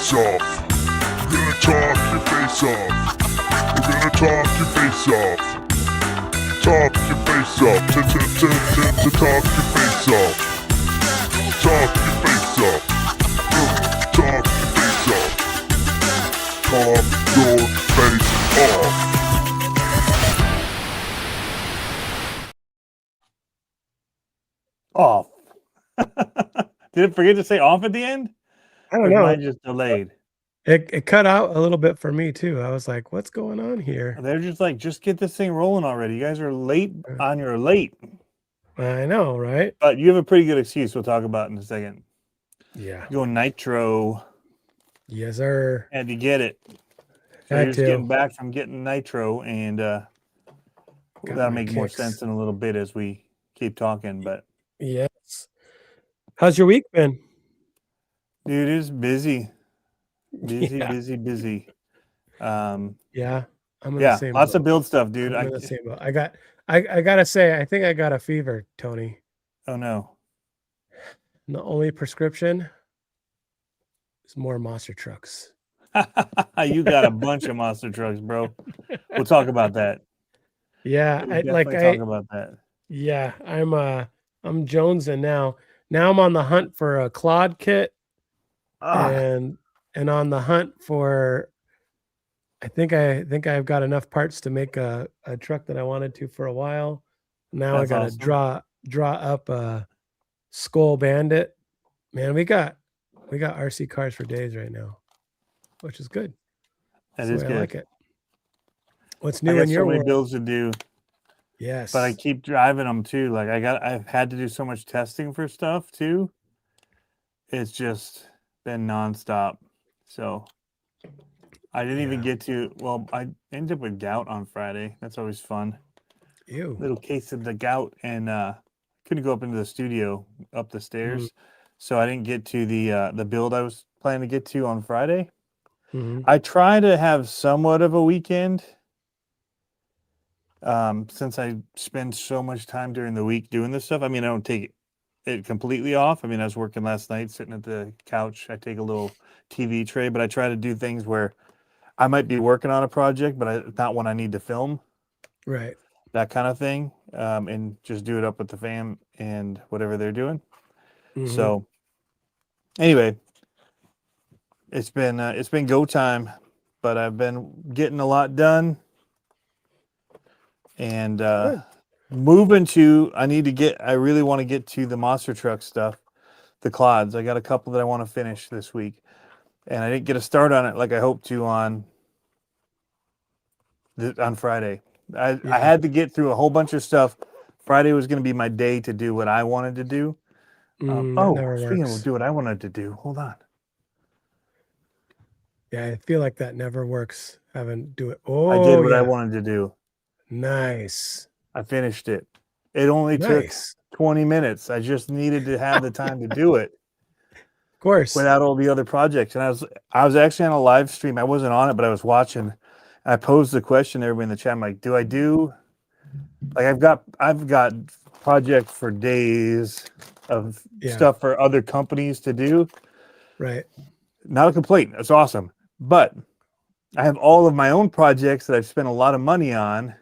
face off. We're gonna talk your face off. We're gonna talk your face off. Talk your face off. To talk your face off. Talk your face off. Talk your face off. Talk your face off. Off. Did it forget to say off at the end? I don't Or know. mine just delayed? It cut out a little bit for me too. I was like, what's going on here? They're just like, just get this thing rolling already. You guys are late on your late. I know, right? But you have a pretty good excuse we'll talk about in a second. Yeah. Going Nitro. Yes, sir. Had to get it. So Had you're just to. getting back from getting Nitro, and that'll make more kicks. sense in a little bit as we keep talking. But Yes. How's your week been? dude, it's busy. Busy, Yeah. busy. Yeah. I'm in Yeah, the same lots boat. of build stuff, dude. I'm in the same boat. I gotta say, I think I got a fever, Tony. Oh no. And the only prescription is more monster trucks. You got a bunch of monster trucks, bro. We'll talk about that. Yeah, We'll definitely talk about that. Yeah, I'm jonesing now. Now I'm on the hunt for a Clod kit, and on the hunt for. I think I've got enough parts to make a truck that I wanted to for a while. Now That's I got to awesome. draw up a Skull Bandit. Man, we got RC cars for days right now, which is good. That That's is the way good. I like it. What's I new got in your so many world? builds to do, Yes, but I keep driving them too. Like I've had to do so much testing for stuff too. It's just been nonstop. So I didn't even get to. Well, I ended up with gout on Friday. That's always fun. Ew. Little case of the gout, and couldn't go up into the studio up the stairs, so I didn't get to the build I was planning to get to on Friday. I try to have somewhat of a weekend, since I spend so much time during the week doing this stuff. I mean, I don't take it completely off. I mean, I was working last night, sitting at the couch. I take a little TV tray, but I try to do things where I might be working on a project, but not when I need to film. Right. That kind of thing, and just do it up with the fam and whatever they're doing. So, anyway, it's been go time, but I've been getting a lot done, and moving to. I really want to get to the monster truck stuff, the Clods. I got a couple that I want to finish this week, and I didn't get a start on it like I hoped to on Friday. I had to get through a whole bunch of stuff. Friday was going to be my day to do what I wanted to do. Speaking of do what I wanted to do, hold on. Yeah, I feel like that never works. Having do it. I did what I wanted to do. Nice. I finished it. It only took 20 minutes. I just needed to have the time to do it. Of course. Without all the other projects. And I was actually on a live stream. I wasn't on it, but I was watching. I posed the question to everybody in the chat. I'm like, do I do like I've got projects for days of stuff for other companies to do. Right. Not a complaint. That's awesome. But I have all of my own projects that I've spent a lot of money on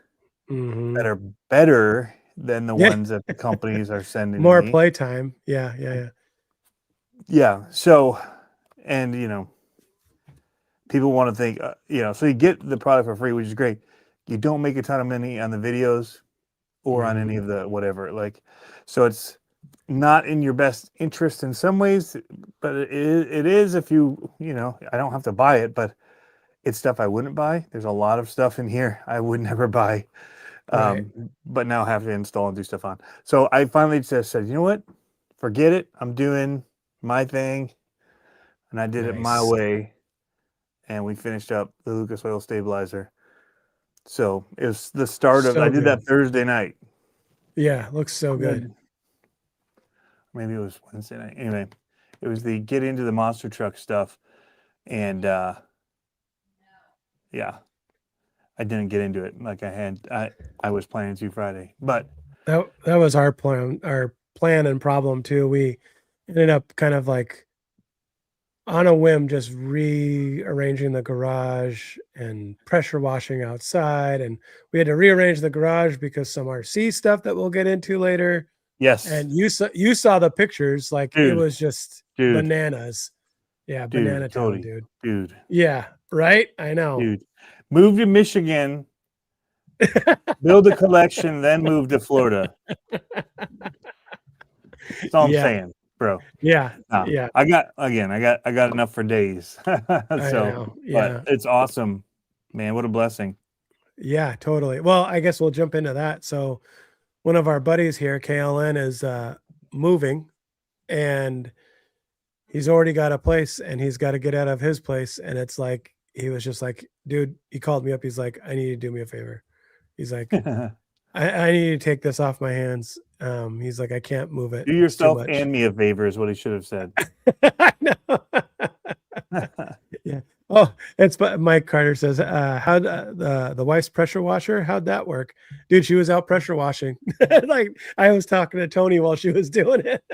that are better than the ones that the companies are sending more me. playtime. Yeah. So, and people want to think, so you get the product for free, which is great. You don't make a ton of money on the videos or on any of the whatever. So it's not in your best interest in some ways, but it is if I don't have to buy it, but it's stuff I wouldn't buy. There's a lot of stuff in here I would never buy, but now have to install and do stuff on. So I finally just said, you know what? Forget it. I'm doing my thing. And I did it my way. And we finished up the Lucas Oil Stabilizer. So it was the start of, I did that Thursday night. Yeah, looks so good. Maybe it was Wednesday night. Anyway, it was the get into the monster truck stuff. And yeah, I didn't get into it like I was planning to Friday. But that was our plan and problem too. We ended up kind of like on a whim, just rearranging the garage and pressure washing outside. And we had to rearrange the garage because some RC stuff that we'll get into later. Yes. And you saw the pictures, like it was just bananas. Yeah, banana town, dude. Yeah, right. I know. Dude, move to Michigan, build a collection, then move to Florida. That's all I'm saying, bro. Yeah, yeah. I got enough for days. So, but it's awesome, man. What a blessing. Yeah, totally. Well, I guess we'll jump into that. So, one of our buddies here, KLN, is moving, and he's already got a place, and he's got to get out of his place. And it's like he was just like, dude. He called me up. He's like, I need you to do me a favor. He's like, I need you to take this off my hands. He's like, I can't move it. Do yourself and me a favor is what he should have said. I know. Yeah. Oh, it's Mike Carter says, how'd the wife's pressure washer? How'd that work? Dude, she was out pressure washing. Like I was talking to Tony while she was doing it.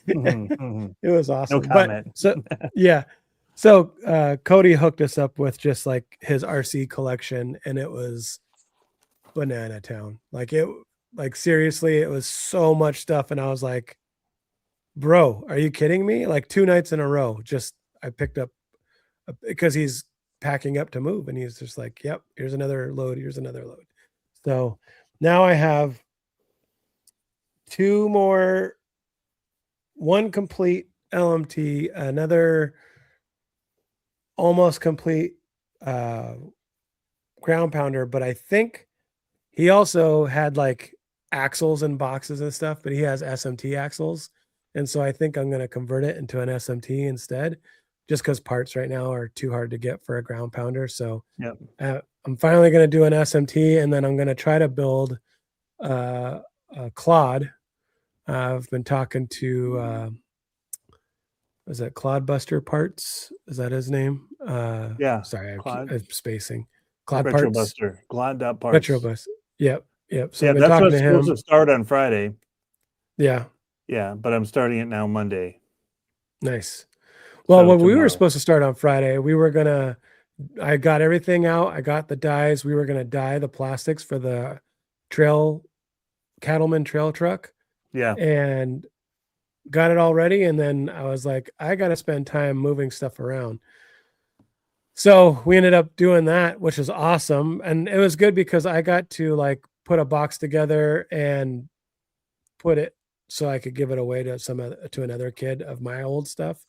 It was awesome. No comment. But so yeah. So Cody hooked us up with just like his RC collection, and it was banana town. Like seriously, it was so much stuff. And I was like, bro, are you kidding me? Like 2 nights in a row, I picked up because he's packing up to move, and he's just like, yep, here's another load. Here's another load. So now I have 2 more, 1 complete LMT, another almost complete ground pounder. But I think he also had like axles and boxes and stuff, but he has SMT axles. And so I think I'm going to convert it into an SMT instead, just because parts right now are too hard to get for a ground pounder. So I'm finally going to do an SMT, and then I'm going to try to build a Clod. I've been talking to, is that Clodbuster Parts? Is that his name? Sorry, I'm spacing. Clod Parts. Clod.parts. Retrobus. Yep. So yeah, that's what's supposed to start on Friday. Yeah. Yeah, but I'm starting it now Monday. Nice. Well, when we were supposed to start on Friday, I got everything out. I got the dyes. We were going to dye the plastics for the Cattleman trail truck. Yeah. And got it all ready. And then I was like, I got to spend time moving stuff around. So we ended up doing that, which is awesome. And it was good because I got to like put a box together and put it so I could give it away to another kid of my old stuff.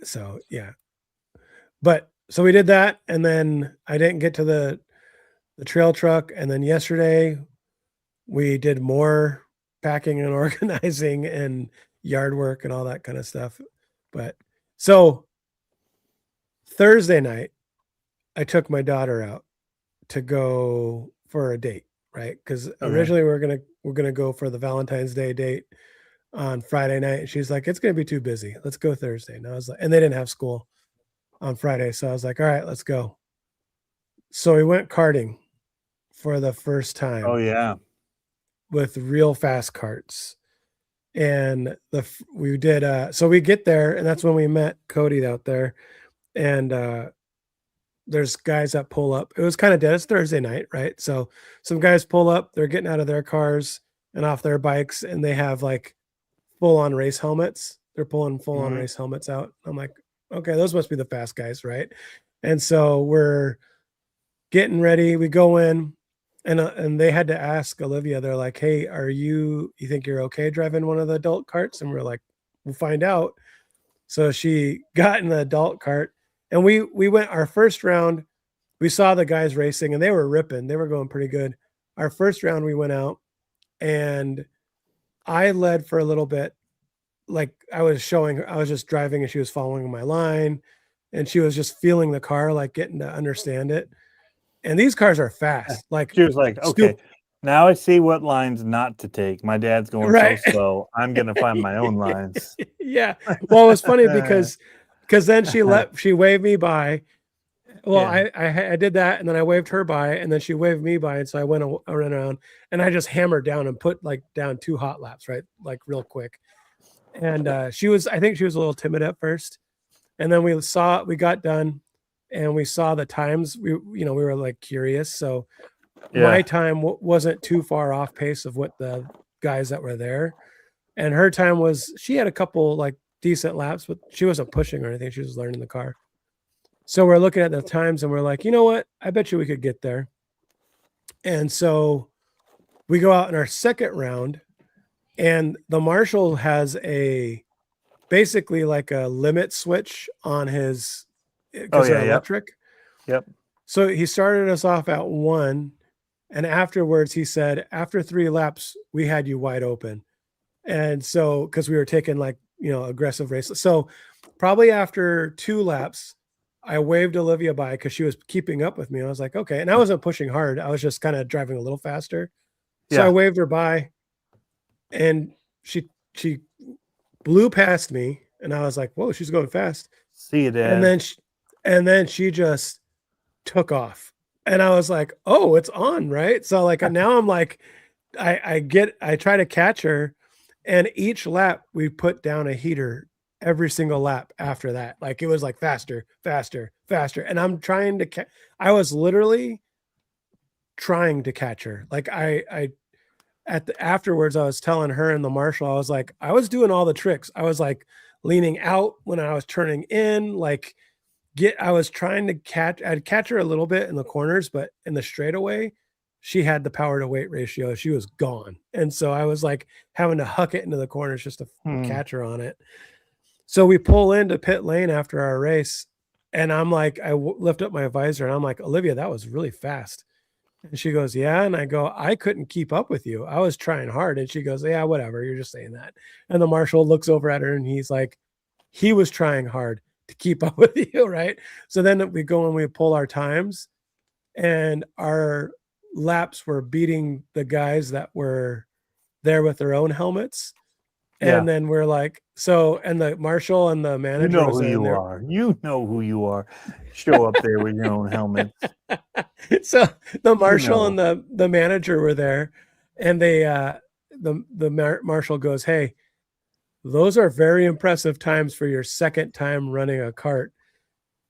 So yeah, but so we did that, and then I didn't get to the trail truck, and then yesterday we did more packing and organizing and yard work and all that kind of stuff. But so Thursday night, I took my daughter out to go for a date, right? Because originally we're gonna go for the Valentine's Day date on Friday night. And she's like, it's gonna be too busy. Let's go Thursday. And I was like, and they didn't have school on Friday, so I was like, all right, let's go. So we went karting for the first time. Oh yeah, with real fast carts. And we did so we get there, and that's when we met Cody out there. And there's guys that pull up. It was kind of dead. It's Thursday night, right? So some guys pull up, they're getting out of their cars and off their bikes, and they have like full-on race helmets. They're pulling full-on race helmets out. I'm like, okay, those must be the fast guys, right? And so we're getting ready. We go in, and they had to ask Olivia. They're like, hey, you think you're okay driving one of the adult carts? And we're like, we'll find out. So she got in the adult cart, and we went our first round. We saw the guys racing, and they were ripping. They were going pretty good. Our first round, we went out, and I led for a little bit. Like I was just driving, and she was following my line, and she was just feeling the car, like getting to understand it. And these cars are fast. Like she was like, okay, now I see what lines not to take. My dad's going so slow. I'm going to find my own lines. Yeah. Well, it was funny because then she waved me by. Well, yeah. I did that, and then I waved her by, and then she waved me by. And so I went around, and I just hammered down and put like down 2 hot laps, right? Like real quick. And I think she was a little timid at first. And then we got done and we saw the times. We were like curious. So my time wasn't too far off pace of what the guys that were there. And her time she had a couple like decent laps, but she wasn't pushing or anything. She was learning the car. So we're looking at the times and we're like, you know what? I bet you we could get there. And so we go out in our second round and the marshal has basically like a limit switch on his, because they're electric. Yep. So he started us off at 1. And afterwards he said, after 3 laps, we had you wide open. And so, cause we were taking like, aggressive race. So probably after 2 laps, I waved Olivia by because she was keeping up with me. I was like, okay. And I wasn't pushing hard. I was just kind of driving a little faster. So I waved her by and she blew past me. And I was like, whoa, she's going fast. See you, Dad. And then she just took off. And I was like, oh, it's on, right? So like now I'm like, I try to catch her. And each lap we put down a heater every single lap after that. Like it was like faster, faster, faster. And I'm trying to I was literally trying to catch her. Like afterwards, I was telling her and the marshal, I was like, I was doing all the tricks. I was like leaning out when I was turning in, like I was trying to I'd catch her a little bit in the corners, but in the straightaway, she had the power to weight ratio. She was gone. And so I was like having to huck it into the corners just to catch her on it. So we pull into pit lane after our race and I'm like, I lift up my visor and I'm like, Olivia, that was really fast. And she goes, yeah. And I go, I couldn't keep up with you. I was trying hard. And she goes, yeah, whatever. You're just saying that. And the marshal looks over at her and he's like, he was trying hard to keep up with you. Right. So then we go and we pull our times and our laps were beating the guys that were there with their own helmets. And then we're like, and the marshal and the manager. You know who you are. You know who you are. Show up there with your own helmet. So the marshal and the manager were there, and they the marshal goes, "Hey, those are very impressive times for your second time running a kart."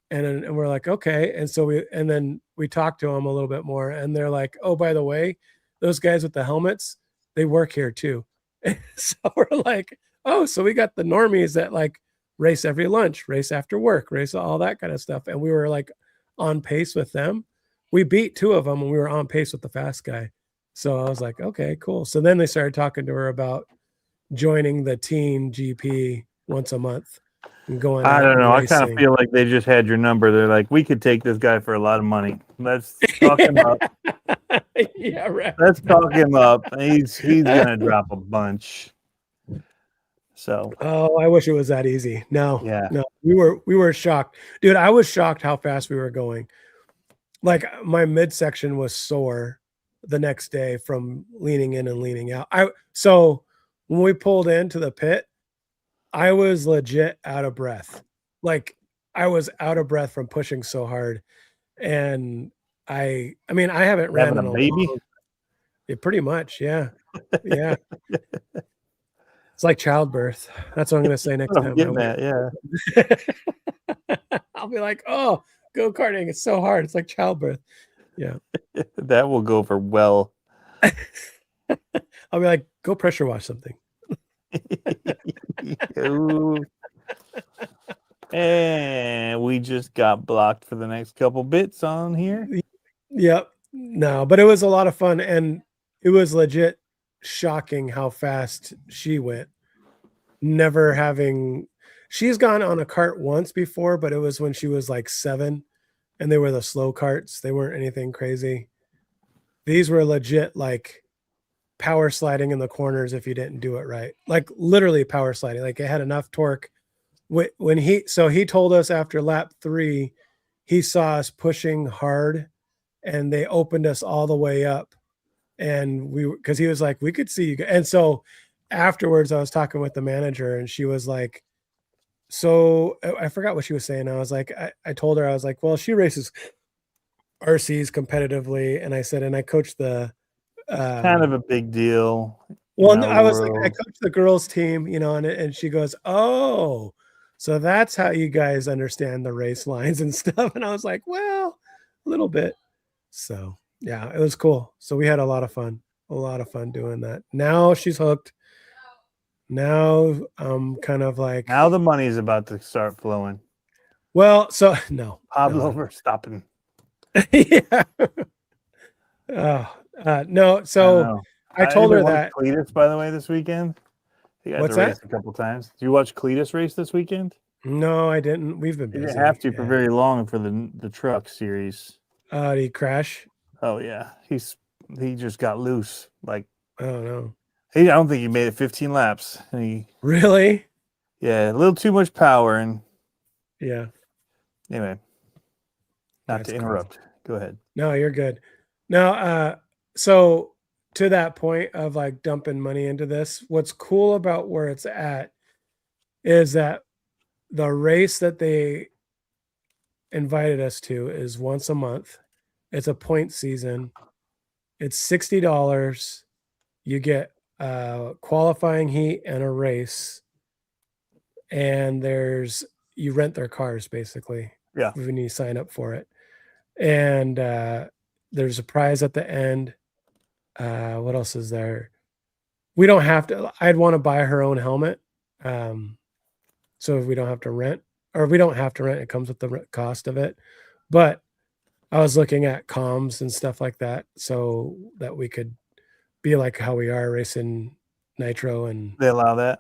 And we're like, okay. And so then we talked to them a little bit more, and they're like, "Oh, by the way, those guys with the helmets, they work here too." So we're like, oh, so we got the normies that like race every lunch, race after work, race all that kind of stuff. And we were like on pace with them. We beat 2 of them and we were on pace with the fast guy. So I was like, okay, cool. So then they started talking to her about joining the teen GP once a month and going out. I don't know. Racing. I kind of feel like they just had your number. They're like, we could take this guy for a lot of money. Let's talk him up. Yeah, right. Let's talk him up. He's gonna drop a bunch. So I wish it was that easy. No, we were shocked, dude. I was shocked how fast we were going. Like my midsection was sore the next day from leaning in and leaning out. So when we pulled into the pit, I was legit out of breath. Like I was out of breath from pushing so hard. And I mean, I haven't ran in a baby. Yeah, pretty much. Yeah. Yeah. It's like childbirth. That's what I'm going to say next time. Yeah. I'll be like, oh, go-karting. It's so hard. It's like childbirth. Yeah. That will go for well. I'll be like, go pressure wash something. And we just got blocked for the next couple bits on here. Yep. No, but it was a lot of fun. And it was legit shocking how fast she went. She's gone on a kart once before, but it was when she was like 7 and they were the slow karts. They weren't anything crazy. These were legit like power sliding in the corners if you didn't do it right. Like literally power sliding. Like it had enough torque. When he told us after lap 3, he saw us pushing hard and they opened us all the way up. And because he was like, we could see you. And so afterwards I was talking with the manager and she was like, so I forgot what she was saying. I was like, I told her, I was like, well, she races RCs competitively. And I said, and I coached the, kind of a big deal. Well, know, I the was like, I world. coached the girls team, and she goes, "Oh, so that's how you guys understand the race lines and stuff." And I was like, "Well, a little bit." So yeah, it was cool. So we had a lot of fun doing that. Now she's hooked. Now I'm kind of like, Now the money's about to start flowing. well, so no, Pablo Verstappen. yeah. No, I so know. I told Anybody her watch that. Cletus, by the way, this weekend? He got to What's race that? a couple times. Did you watch Cletus race this weekend? No, I didn't. We've been He didn't busy. have to for Yeah. very long for the truck series. Did he crash? Oh yeah, he just got loose. Like I don't know. I don't think he made it 15 laps. And Really? a little too much power. And Yeah. anyway, not That's to cool. interrupt. Go ahead. No, you're good. Now, so to that point of like dumping money into this, what's cool about where it's at is that the race that they invited us to is once a month. It's a point season. It's $60. You get qualifying heat and a race, and you rent their cars basically. Yeah. When you sign up for it, and there's a prize at the end. What else is there? We don't have to. I'd want to buy her own helmet, so we don't have to rent, or we don't have to rent. It comes with the cost of it. But I was looking at comms and stuff like that, so that we could be like how we are racing Nitro. And They allow that.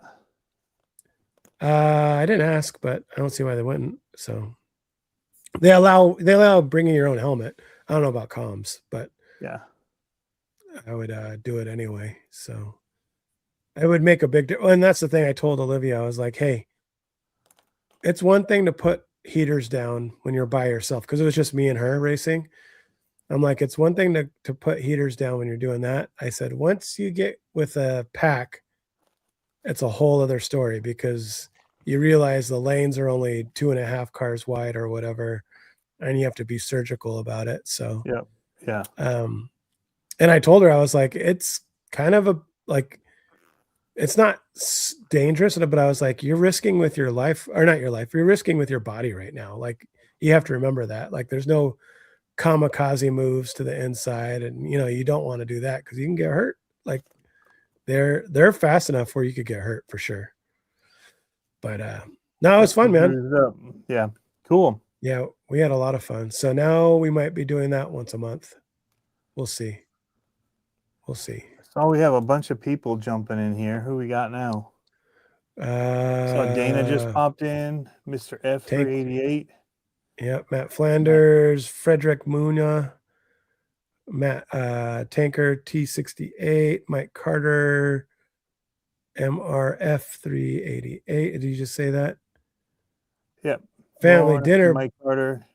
I didn't ask, but I don't see why they wouldn't. So they allow bringing your own helmet. I don't know about comms, but Yeah. I would do it anyway. So it would make a big difference. And that's the thing I told Olivia. I was like, hey, it's one thing to put heaters down when you're by yourself, because it was just me and her racing. I'm like, it's one thing to put heaters down when you're doing that. I said, once you get with a pack, it's a whole other story, because you realize the lanes are only 2.5 cars wide or whatever, and you have to be surgical about it. So yeah. And I told her, I was like, it's kind of it's not dangerous, but I was like, you're risking with your life, or not your life, you're risking with your body right now. Like, you have to remember that. Like, there's no kamikaze moves to the inside, and you don't want to do that because you can get hurt. Like, they're fast enough where you could get hurt for sure. But no, it was fun, man. Yeah, cool. Yeah, we had a lot of fun. So now we might be doing that once a month. We'll see. So we have a bunch of people jumping in here. Who we got now? So Dana just popped in. Mr. F388. Yep, Matt Flanders, Frederick Muna, Matt Tanker T68, Mike Carter, MRF388. Did you just say that? Yep. Family dinner. Mike Carter.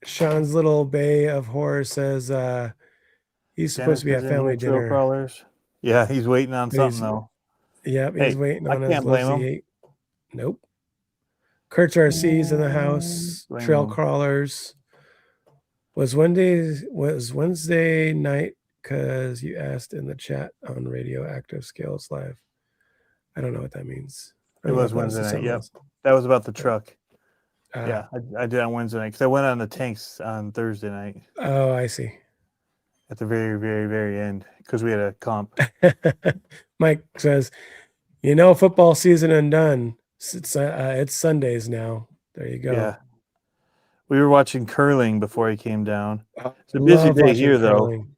Sean's Little Bay of Horror says he's supposed to be at family dinner. Crawlers. Yeah, he's waiting on something though. Yep, he's waiting on his Lizzie. Nope. Kurtz RC's in the house. Trail Crawlers. Was Wednesday night, because you asked in the chat on Radioactive Scales Live. I don't know what that means. It was Wednesday night. Yep. That was about the truck. Yeah, I did on Wednesday night because I went on the tanks on Thursday night. Oh, I see. At the very, very, very end, because we had a comp. Mike says, football season undone. It's Sundays now. There you go. Yeah. We were watching curling before he came down. It's a busy day here, curling.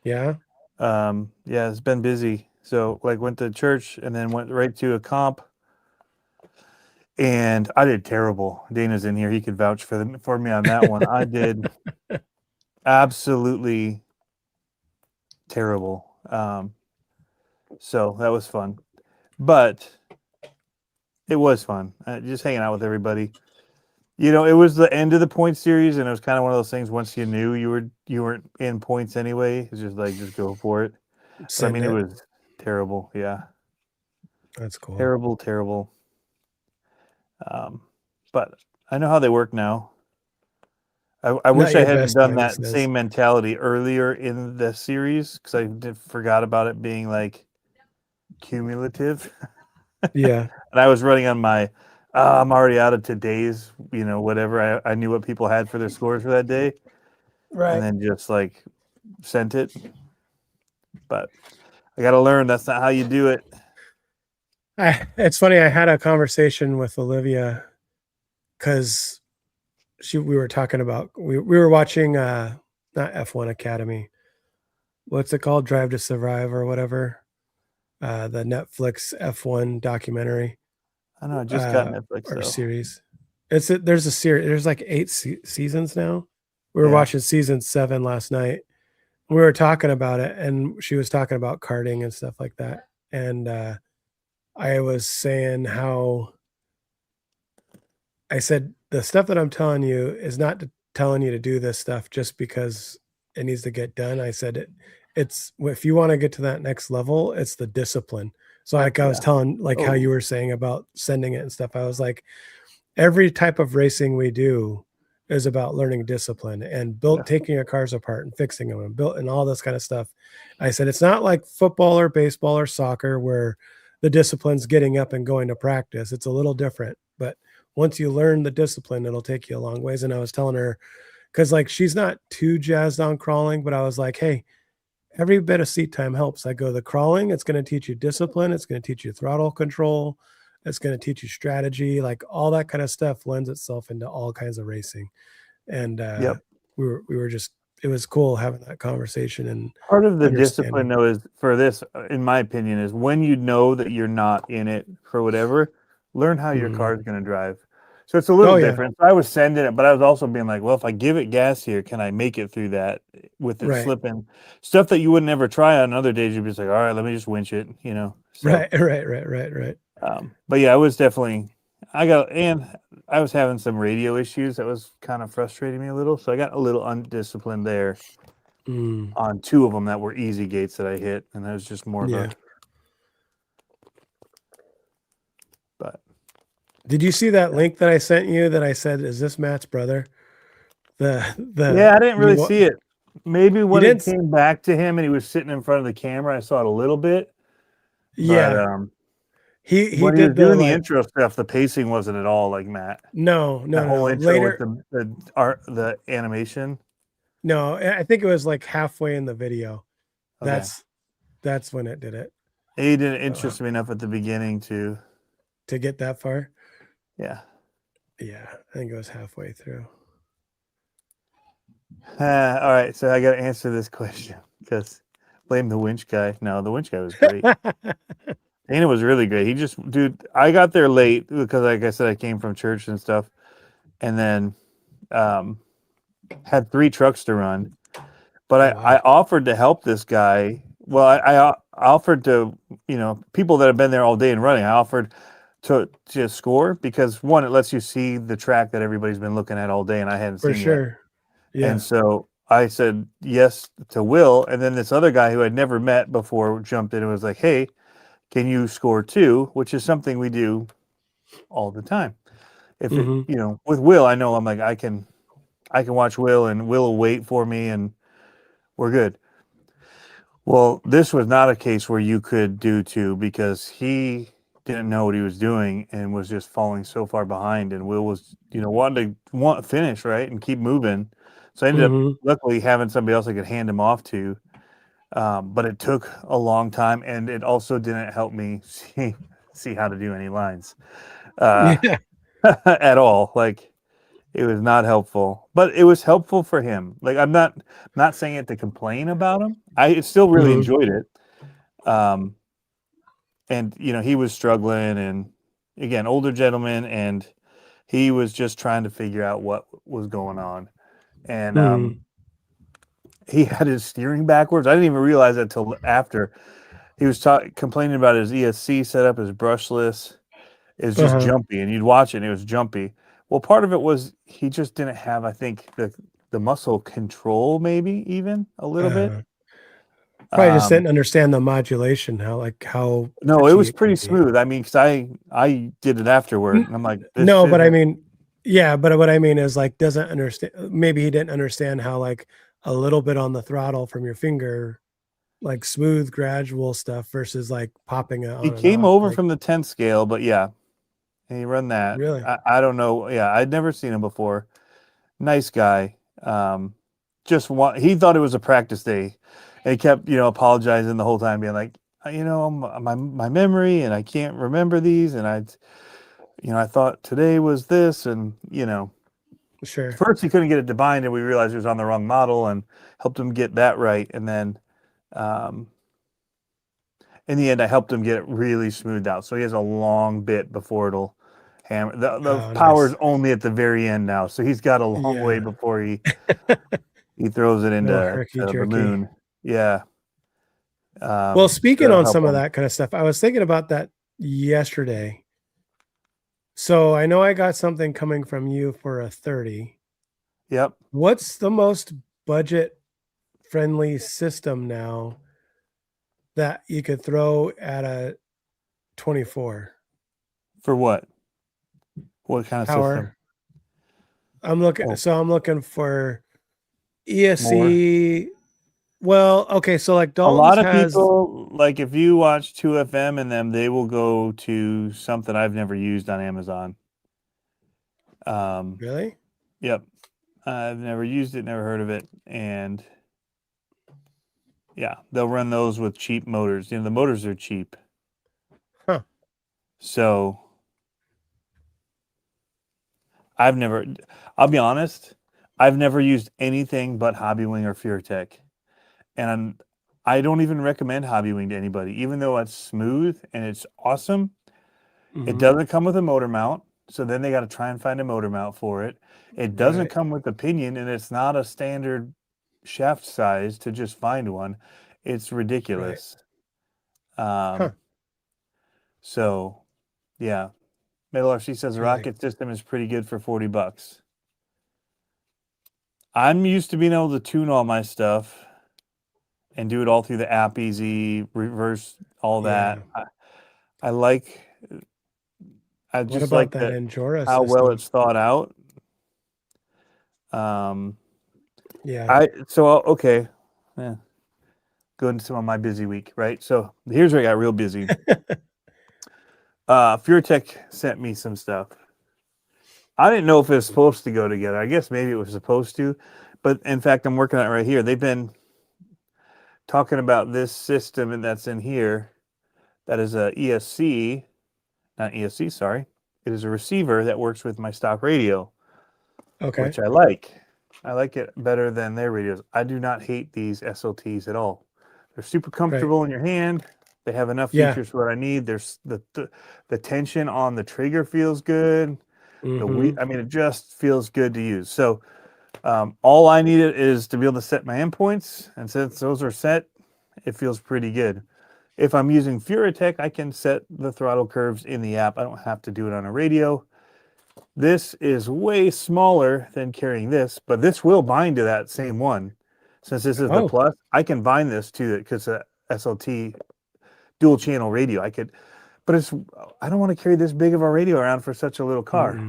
Yeah. Yeah, it's been busy. So, went to church and then went right to a comp. And I did terrible. Dana's in here; he could vouch for me on that one. I did absolutely terrible. So that was fun, but it was fun just hanging out with everybody. It was the end of the point series, and it was kind of one of those things. Once you knew you weren't in points anyway, it's just just go for it. So, it was terrible. Yeah, that's cool. Terrible. But I know how they work now. I wish I had done that same mentality earlier in the series, because I forgot about it being cumulative. Yeah. And I was running on my, I'm already out of today's, whatever. I knew what people had for their scores for that day, and then just like sent it. But I got to learn that's not how you do it. It's funny. I had a conversation with Olivia because we were talking about we were watching not F1 Academy. What's it called? Drive to Survive or whatever. The Netflix F1 documentary. I know. I just got Netflix or though. series. There's a series. There's like 8 seasons now. We were Yeah. watching season 7 last night. We were talking about it, and she was talking about karting and stuff like that. And I was saying how I said the stuff that I'm telling you is not telling you to do this stuff just because it needs to get done. I said it's if you want to get to that next level, it's the discipline. So like I was telling how you were saying about sending it and stuff. I was like, every type of racing we do is about learning discipline and taking your cars apart and fixing them and all this kind of stuff. I said, it's not like football or baseball or soccer where the discipline's getting up and going to practice. It's a little different, but once you learn the discipline, it'll take you a long ways. And I was telling her, cause like, she's not too jazzed on crawling, but I was like, hey, every bit of seat time helps. I go, the crawling, it's going to teach you discipline. It's going to teach you throttle control. It's going to teach you strategy, like all that kind of stuff lends itself into all kinds of racing. And we were just, it was cool having that conversation. And part of the discipline though is for this, in my opinion, is when you know that you're not in it for whatever, learn how your car is going to drive. So it's a little different. I was sending it, but I was also being like, well, if I give it gas here, can I make it through that with it slipping? Stuff that you would never try on other days, you'd be like, all right, let me just winch it, So, right. But yeah, I was definitely, I was having some radio issues that was kind of frustrating me a little. So I got a little undisciplined there on 2 of them that were easy gates that I hit. And that was just more of a. But. Did you see that link that I sent you that I said, is this Matt's brother? Yeah, I didn't really see it. Maybe when it came back to him and he was sitting in front of the camera, I saw it a little bit. Yeah. But, he when did he was doing the intro stuff, the pacing wasn't at all like Matt. No. The whole intro with the animation. No, I think it was like halfway in the video. Okay. That's when it did it. He didn't interest me enough at the beginning to get that far. Yeah. Yeah, I think it was halfway through. All right, so I got to answer this question because blame the winch guy. No, the winch guy was great. Dana was really great. Dude, I got there late because, like I said, I came from church and stuff, and then had 3 trucks to run. But I offered to help this guy. Well, I offered to, people that have been there all day and running, I offered to score because, one, it lets you see the track that everybody's been looking at all day, and I hadn't seen sure. Yet. Yeah. And so I said yes to Will, and then this other guy who I'd never met before jumped in and was like, hey, can you score too? Which is something we do all the time. If it, with Will, I know I'm like, I can watch Will and Will will wait for me and we're good. Well, this was not a case where you could do 2 because he didn't know what he was doing and was just falling so far behind, and Will was, wanting to finish right and keep moving. So I ended up luckily having somebody else I could hand him off to. But it took a long time, and it also didn't help me see how to do any lines at all. Like, it was not helpful, but it was helpful for him. Like, I'm not saying it to complain about him. I still really enjoyed it. And he was struggling, and again, older gentleman, and he was just trying to figure out what was going on. And he had his steering backwards. I didn't even realize that till after. He was complaining about his ESC setup, his brushless. It was just jumpy, and you'd watch it, and it was jumpy. Well, part of it was he just didn't have, I think, the muscle control, maybe even a little bit. Probably just didn't understand the modulation, how. No, it was pretty smooth. I mean, because I did it afterward, and I'm like, no, but I mean, yeah, but what I mean is like doesn't understand. Maybe he didn't understand how like a little bit on the throttle from your finger like smooth, gradual stuff versus like popping it on He and came off. over Like, from the 10th scale, but yeah, he run that. really? I don't know. Yeah, I'd never seen him before. Nice guy. He thought it was a practice day. And he kept, apologizing the whole time, being like, my memory and I can't remember these. And I thought today was this. And, Sure. first he couldn't get it to bind and we realized he was on the wrong model and helped him get that right. And then, in the end, I helped him get it really smoothed out. So he has a long bit before it'll hammer. The Oh, power's nice. only at the very end now. So he's got a long way Yeah. before he throws it No into herky the jerky. moon. Yeah. Well, speaking that'll on help some of him. that kind of stuff, I was thinking about that yesterday. So I know I got something coming from you for a 30. Yep. What's the most budget friendly system now that you could throw at a 24 For what? What kind of system? power? I'm looking for ESC. Well, okay, so like A Dalton's lot of has people, like if you watch 2FM and them, they will go to something I've never used on Amazon. really? Yep. I've never used it, never heard of it. And yeah, they'll run those with cheap motors. The motors are cheap. Huh. So I'll be honest, I've never used anything but Hobbywing or FureTech. And I don't even recommend Hobbywing to anybody, even though it's smooth and it's awesome. It Mhm. doesn't come with a motor mount. So then they got to try and find a motor mount for it. It doesn't Right. come with a pinion and it's not a standard shaft size to just find one. It's ridiculous. Huh. So yeah. Metal RC says the Really? rocket system is pretty good for $40. I'm used to being able to tune all my stuff and do it all through the app easy, reverse all that. Yeah. I What just about like that that Endura how well system? it's thought out. Yeah. Okay. Yeah. Go into some of my busy week, right? So here's where I got real busy. FureTech sent me some stuff. I didn't know if it was supposed to go together. I guess maybe it was supposed to, but in fact, I'm working on it right here. They've been talking about this system and that's in here. That is a ESC, not ESC, sorry. It is a receiver that works with my stock radio, Okay. which I like. I like it better than their radios. I do not hate these SLTs at all. They're super comfortable in your hand. They have enough Yeah. features for what I need. There's the tension on the trigger feels good. Mhm. It just feels good to use. So all I needed is to be able to set my endpoints, and since those are set, it feels pretty good. If I'm using FureTech, I can set the throttle curves in the app. I don't have to do it on a radio. This is way smaller than carrying this, but this will bind to that same one. Since this is the Oh. Plus, I can bind this to it because it's a SLT dual channel radio. But I don't want to carry this big of a radio around for such a little car.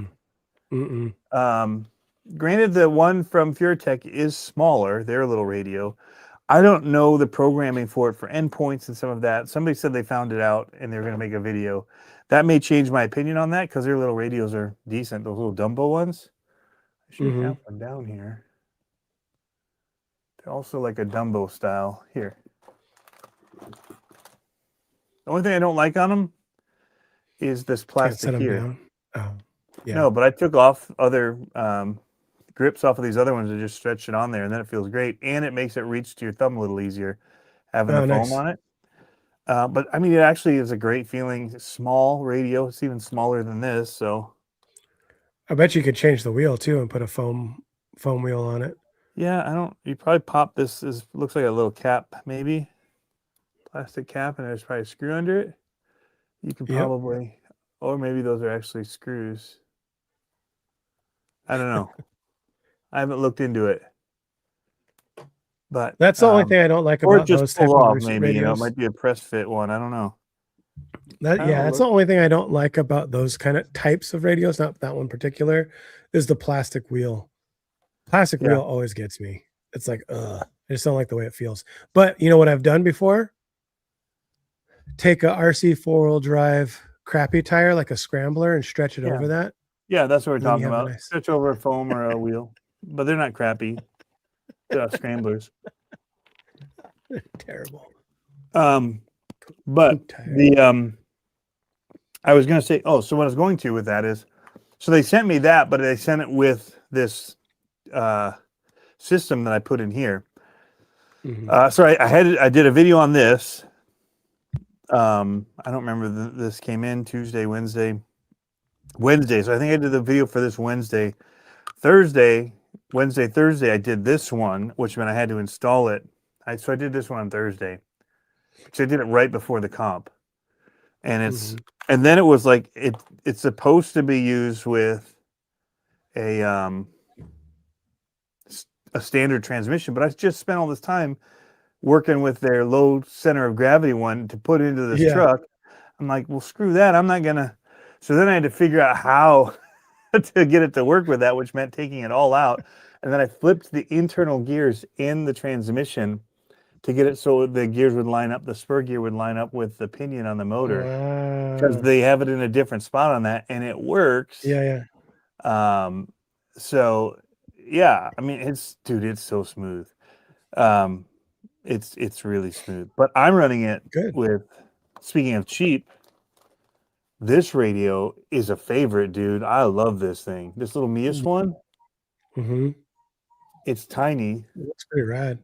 Granted, the one from FureTech is smaller, their little radio. I don't know the programming for it for endpoints and some of that. Somebody said they found it out and they're going to make a video. That may change my opinion on that because their little radios are decent, those little Dumbo ones. I should have one down here. They're also like a Dumbo style. Here. The only thing I don't like on them is this Can't plastic set them here. down. Oh, yeah. No, but I took off other grips off of these other ones and just stretched it on there, and then it feels great. And it makes it reach to your thumb a little easier having the foam Nice. on it. But I mean, it actually is a great feeling. Small radio. It's even smaller than this. So I bet you could change the wheel too and put a foam wheel on it. yeah, you probably pop this. This looks like a little cap, maybe plastic cap, and there's probably a screw under it. You can probably, or maybe those are actually screws. I don't know. I haven't looked into it. But that's the only thing I don't like or about just those type pull off, of maybe, radios. it might be a press fit one. I don't know. That's the only thing I don't like about those kind of types of radios, not that one particular, is the plastic wheel. Plastic wheel always gets me. It's like, I I just don't like the way it feels. But you know what I've done before? Take a RC 4-wheel drive crappy tire, like a scrambler, and stretch it Yeah. over that. Yeah, that's what we're And then you talking have a about. nice- Stretch over a foam or a wheel, but they're not crappy. They're scramblers. Terrible. But Poop tire. the I was gonna say, so what I was going to with that is, so they sent me that, but they sent it with this system that I put in here. So I did a video on this. I don't remember this came in Tuesday, Wednesday. So I think I did the video for this Wednesday. Wednesday, Thursday, I did this one, which meant I had to install it. So I did this one on Thursday. So I did it right before the comp. And and then it was like it's supposed to be used with a standard transmission, but I just spent all this time working with their low center of gravity one to put into this truck. I'm like, well, screw that. I'm not gonna. So then I had to figure out how to get it to work with that, which meant taking it all out. And then I flipped the internal gears in the transmission to get it so the gears would line up, the spur gear would line up with the pinion on the motor. Because they have it in a different spot on that, and it works. Yeah. So yeah, I mean, it's so smooth. It's really smooth. But I'm running it with. Speaking of cheap, this radio is a favorite, dude. I love this thing. This little Mias one. It's tiny. It looks pretty rad.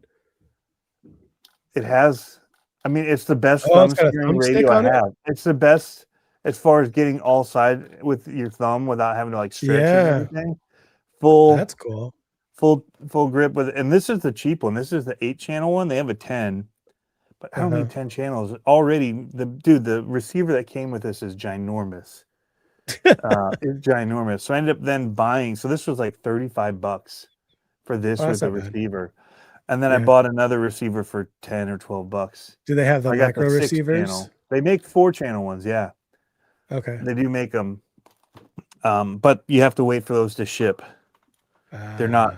It has. I mean, it's the best it's got a steering thumbstick radio I on it? have. It's the best as far as getting all side with your thumb without having to like stretch or anything. That's cool. Full grip with it. And this is the cheap one. This is the 8-channel one. They have a 10, but I don't need 10 channels already. The receiver that came with this is ginormous. It's ginormous. So I ended up then buying. So this was like $35 for this with the receiver. And then I bought another receiver for $10 or $12. Do they have the micro the receivers? 6-channel. They make 4-channel ones, yeah. Okay. They do make them. But you have to wait for those to ship. They're not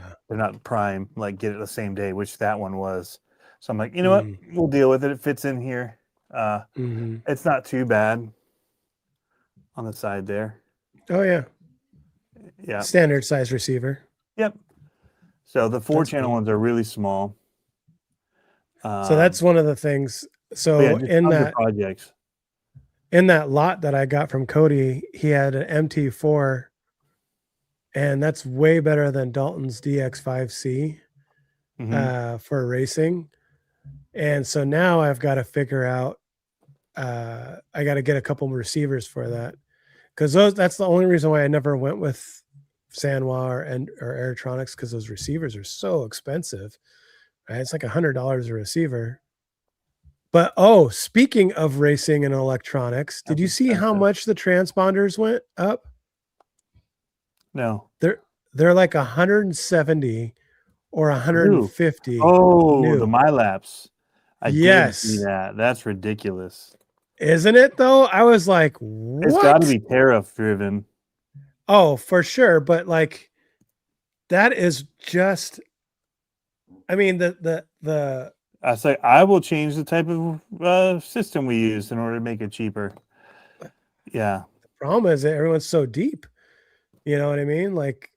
prime, like get it the same day, which that one was. So I'm like, you know what? We'll deal with it. It fits in here. It's not too bad on the side there. Oh yeah. Yeah. Standard size receiver. Yep. So the 4-channel ones are really small. So that's one of the things. So in that projects. In that lot that I got from Cody, he had an MT4, and that's way better than Dalton's DX5C for racing. And so now I've got to figure out, I got to get a couple of receivers for that, because that's the only reason why I never went with Sanwa or Aerotronics, because those receivers are so expensive. Right? It's like $100 a receiver. But speaking of racing and electronics, did you see how much the transponders went up? No. They're like 170 or 150. The MyLaps. I did see that. That's ridiculous. Isn't it though? I was like, what? It's got to be tariff driven. Oh, for sure. But like, that is just, I mean, I say I will change the type of system we use in order to make it cheaper. Yeah. The problem is that everyone's so deep. You know what I mean? Like,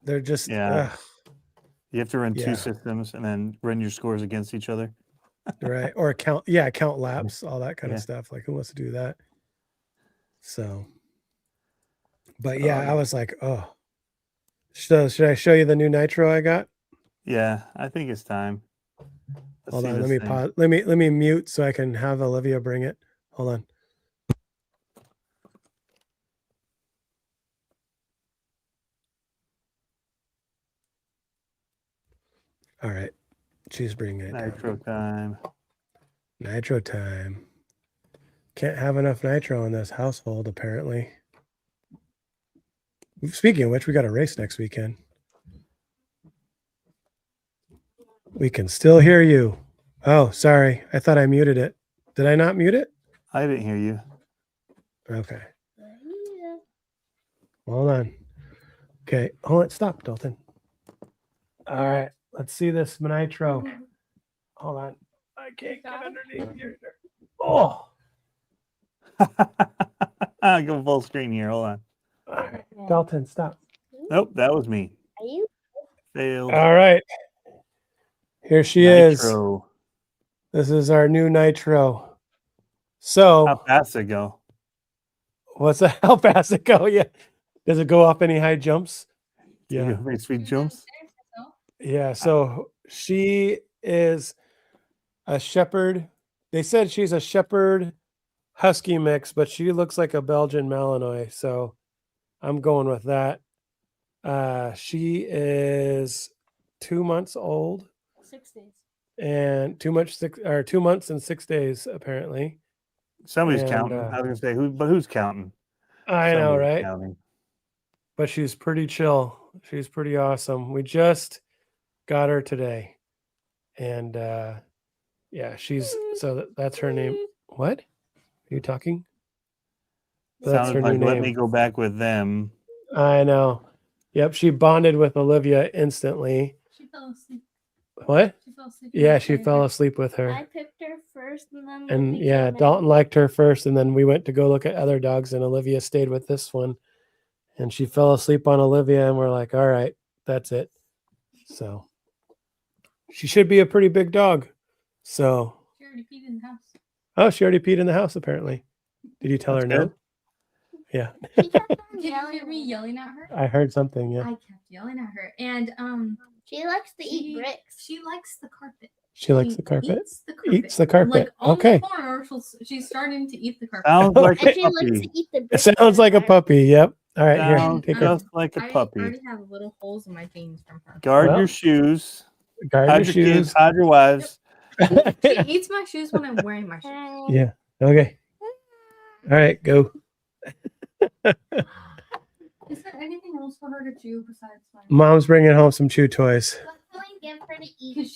they're just You have to run two systems and then run your scores against each other. Right. Or count laps, all that kind of stuff. Like, who wants to do that? So, but I was like, so should I show you the new Nitro I got? Yeah, I think it's time. Hold on, let me pause. Let me mute so I can have Olivia bring it. Hold on. All right, she's bringing it. Nitro time. Nitro time. Can't have enough nitro in this household, apparently. Speaking of which, we got a race next weekend. We can still hear you. Oh, sorry. I thought I muted it. Did I not mute it? I didn't hear you. Okay. Hold on. Okay. Hold on. Stop, Dalton. All right. Let's see this Nitro. Hold on. I can't get underneath here. Oh. Go full screen here. Hold on. All right. Dalton, stop. Nope, that was me. Are you? Failed. All right. Here she is. Nitro. This is our new Nitro. So, How fast it go? what's that? How fast it go? Yeah. Does it go off any high jumps? Yeah. Very sweet jumps. Yeah. So she is a shepherd. They said she's a shepherd husky mix, but she looks like a Belgian Malinois. So I'm going with that. She is 2 months old 6 days. and 2 months and 6 days, apparently. Somebody's And, counting. I was gonna say who's counting? I know, Somebody's right? counting. But she's pretty chill. She's pretty awesome. We just got her today. And yeah, that's her name. What? Are you talking? That's Sounded her like new let name. me go back with them. I know. Yep, she bonded with Olivia instantly. She fell asleep. What? She fell asleep. Yeah, she fell asleep with her. I picked her first, and then. And Luffy yeah, came in. Dalton liked her first, and then we went to go look at other dogs, and Olivia stayed with this one. And she fell asleep on Olivia, and we're like, all right, that's it. So she should be a pretty big dog. So She already peed in the house. oh, she already peed in the house, apparently. Did you tell That's her no? good. Yeah. She kept on Did you yelling hear at me me. yelling at her? I heard something, yeah. I kept yelling at her, and She likes to eat she- bricks. She likes the carpet. She likes the carpet. Eats the carpet. Eats the carpet. Like on Okay. the corner, she's starting to eat the carpet. Sounds like Okay. a And she likes puppy. to eat the It bricks. sounds like a puppy. Yep. All right, here. Sounds Take her. just like a I puppy. already have little holes in my jeans from her. Guard Well, your shoes. Guard Hide your your kids. shoes. Hide your wives. She eats my shoes when I'm wearing my shoes. Yeah. Okay. All right, go. Is there anything else for her to chew besides my? Mom's bringing home some chew toys. What can we give her to eat? Because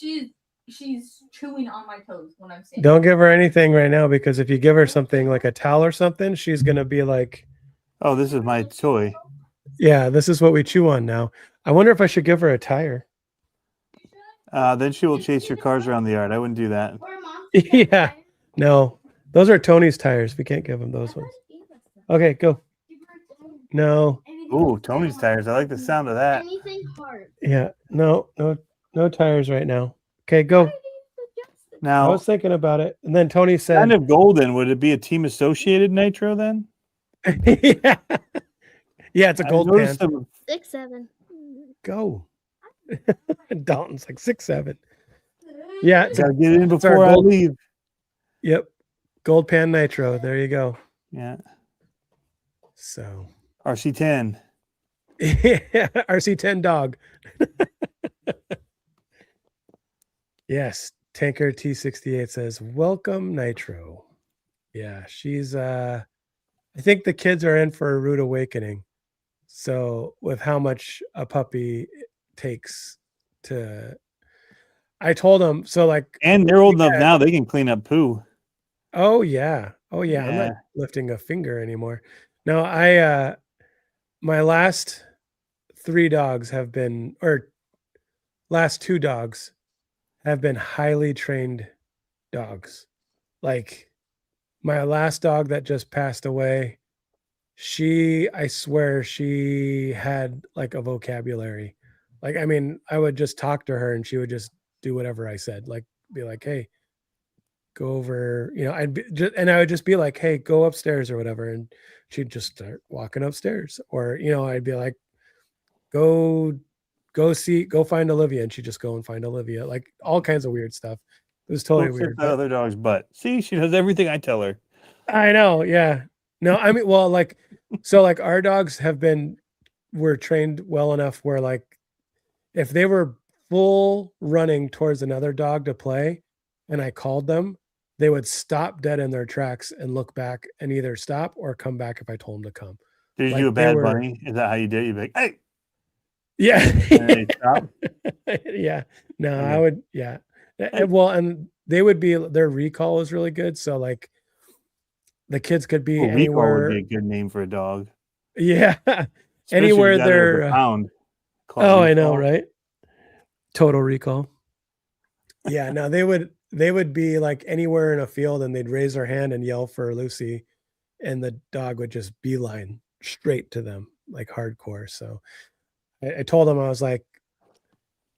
she's chewing on my toes when I'm saying. Don't give her anything right now, because if you give her something like a towel or something, she's gonna be like, Oh, this is my toy. yeah, this is what we chew on now. I wonder if I should give her a tire. Then she will chase your cars around the yard. I wouldn't do that. Or Mom. Yeah. No, those are Tony's tires. We can't give him those ones. Okay, go. No. Ooh, Tony's tires. I like the sound of that. Anything hard. Yeah. No tires right now. Okay, go. I Now, was thinking about it, and then Tony said, kind of golden. Would it be a team associated Nitro then? yeah. Yeah, it's a I gold noticed pan. some- 6, 7. Go. Dalton's like 6'7". Yeah, it's a, Gotta get in it's our before I gold- leave. yep. Gold pan nitro. There you go. Yeah. So RC10. RC10 dog. Yes, Tanker T68 says, "Welcome Nitro." Yeah, she's I think the kids are in for a rude awakening. So with how much a puppy takes to I told them, so like, And they're old enough Yeah. now they can clean up poo. oh yeah. I'm Yeah. not lifting a finger anymore. No, I my last 3 dogs have been, or last 2 dogs have been highly trained dogs. Like my last dog that just passed away, I swear she had like a vocabulary. Like, I mean, I would just talk to her and she would just do whatever I said, like be like, hey, go over, I'd be just, and I would just be like, hey, go upstairs or whatever. And she'd just start walking upstairs, or, I'd be like, go find Olivia. And she'd just go and find Olivia, like all kinds of weird stuff. It was totally Go sit weird. the other dog's butt. See, she does everything I tell her. I know. Yeah. No, I mean, well, like, so like our dogs were trained well enough where like, if they were full running towards another dog to play and I called them, they would stop dead in their tracks and look back and either stop or come back if I told them to come. Did you Like, do a they bad were- bunny? Is that how you did it? You'd be like, hey, Yeah. and they stop. Yeah. No, Okay. I would, yeah. Well, and they would be, their recall is really good. So like the kids could be Well, recall would anywhere. be a good name for a dog. Yeah. Especially if Anywhere you got it as a they're, pound. Call it oh, I know, recall. right? Total recall. Yeah, no, they would be like anywhere in a field and they'd raise their hand and yell for Lucy, and the dog would just beeline straight to them, like hardcore. So I told him, I was like,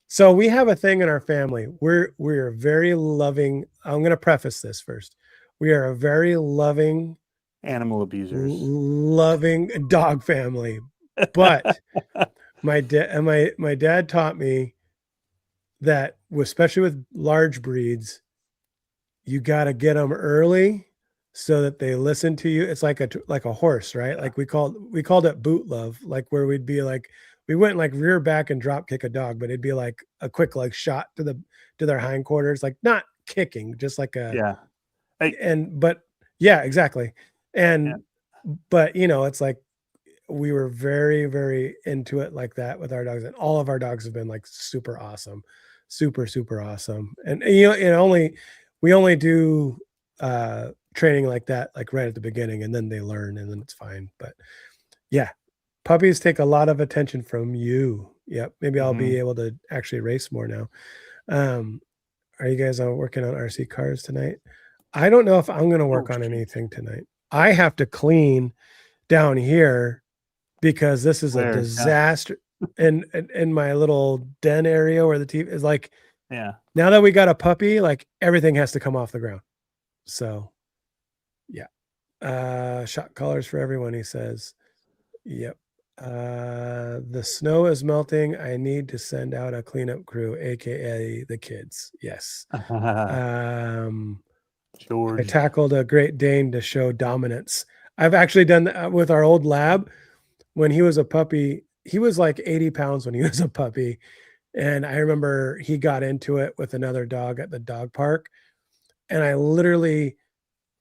so we have a thing in our family. We're very loving. I'm gonna preface this first. We are a very loving, Animal abusers. loving dog family. But my dad taught me that, especially with large breeds, you got to get them early so that they listen to you. It's like a horse, right? Yeah. Like we called it boot love, like where we'd be like, we wouldn't like rear back and drop kick a dog, but it'd be like a quick like shot to their hindquarters, like not kicking, just like a Yeah. Hey, but yeah, exactly. And but it's like we were very, very into it like that with our dogs, and all of our dogs have been like super awesome, super, super awesome. And we only do training like that, like right at the beginning, and then they learn and then it's fine. But yeah, puppies take a lot of attention from you. Yep. Maybe I'll be able to actually race more now. Are you guys working on RC cars tonight? I don't know if I'm going to work on anything tonight. I have to clean down here because this is a disaster. In my little den area where the TV is, like, yeah. Now that we got a puppy, like everything has to come off the ground. So yeah. Shot collars for everyone, he says. Yep. The snow is melting. I need to send out a cleanup crew, aka the kids. Yes. George. I tackled a Great Dane to show dominance. I've actually done that with our old lab. When he was a puppy, he was like 80 pounds when he was a puppy. And I remember he got into it with another dog at the dog park. And I literally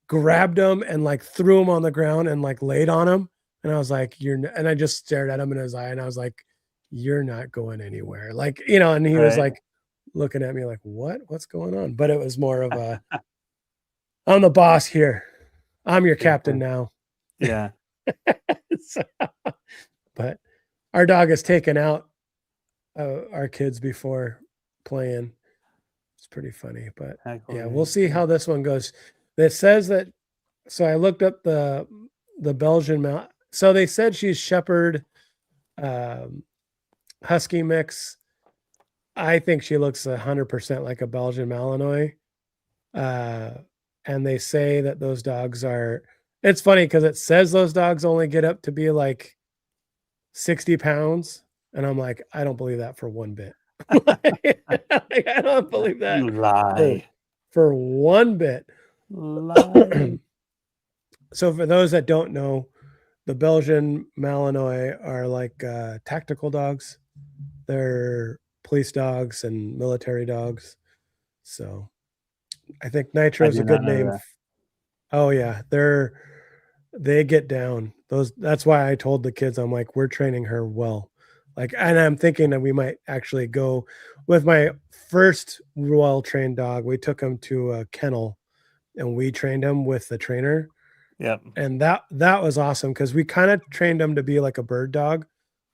grabbed him and like threw him on the ground and like laid on him. And I was like, and I just stared at him in his eye and I was like, you're not going anywhere. Like, and he was like looking at me like, what's going on? But it was more of a, I'm the boss here. I'm your captain now. Yeah. But our dog has taken out our kids before playing. It's pretty funny, but yeah, we'll see how this one goes. It says that, so I looked up the Belgian mount. So they said she's Shepherd Husky mix. I think she looks 100% like a Belgian Malinois. And they say that those dogs are, it's funny because it says those dogs only get up to be like 60 pounds. And I'm like, I don't believe that for one bit. Like, I don't believe that. You lie. For one bit. Lie. So for those that don't know, the Belgian Malinois are like tactical dogs. They're police dogs and military dogs. So I think Nitro is a good name. Oh yeah, they get down. That's why I told the kids, I'm like, we're training her well. Like, and I'm thinking that we might actually go with my first well-trained dog. We took him to a kennel and we trained him with the trainer. Yep. And that was awesome because we kind of trained him to be like a bird dog,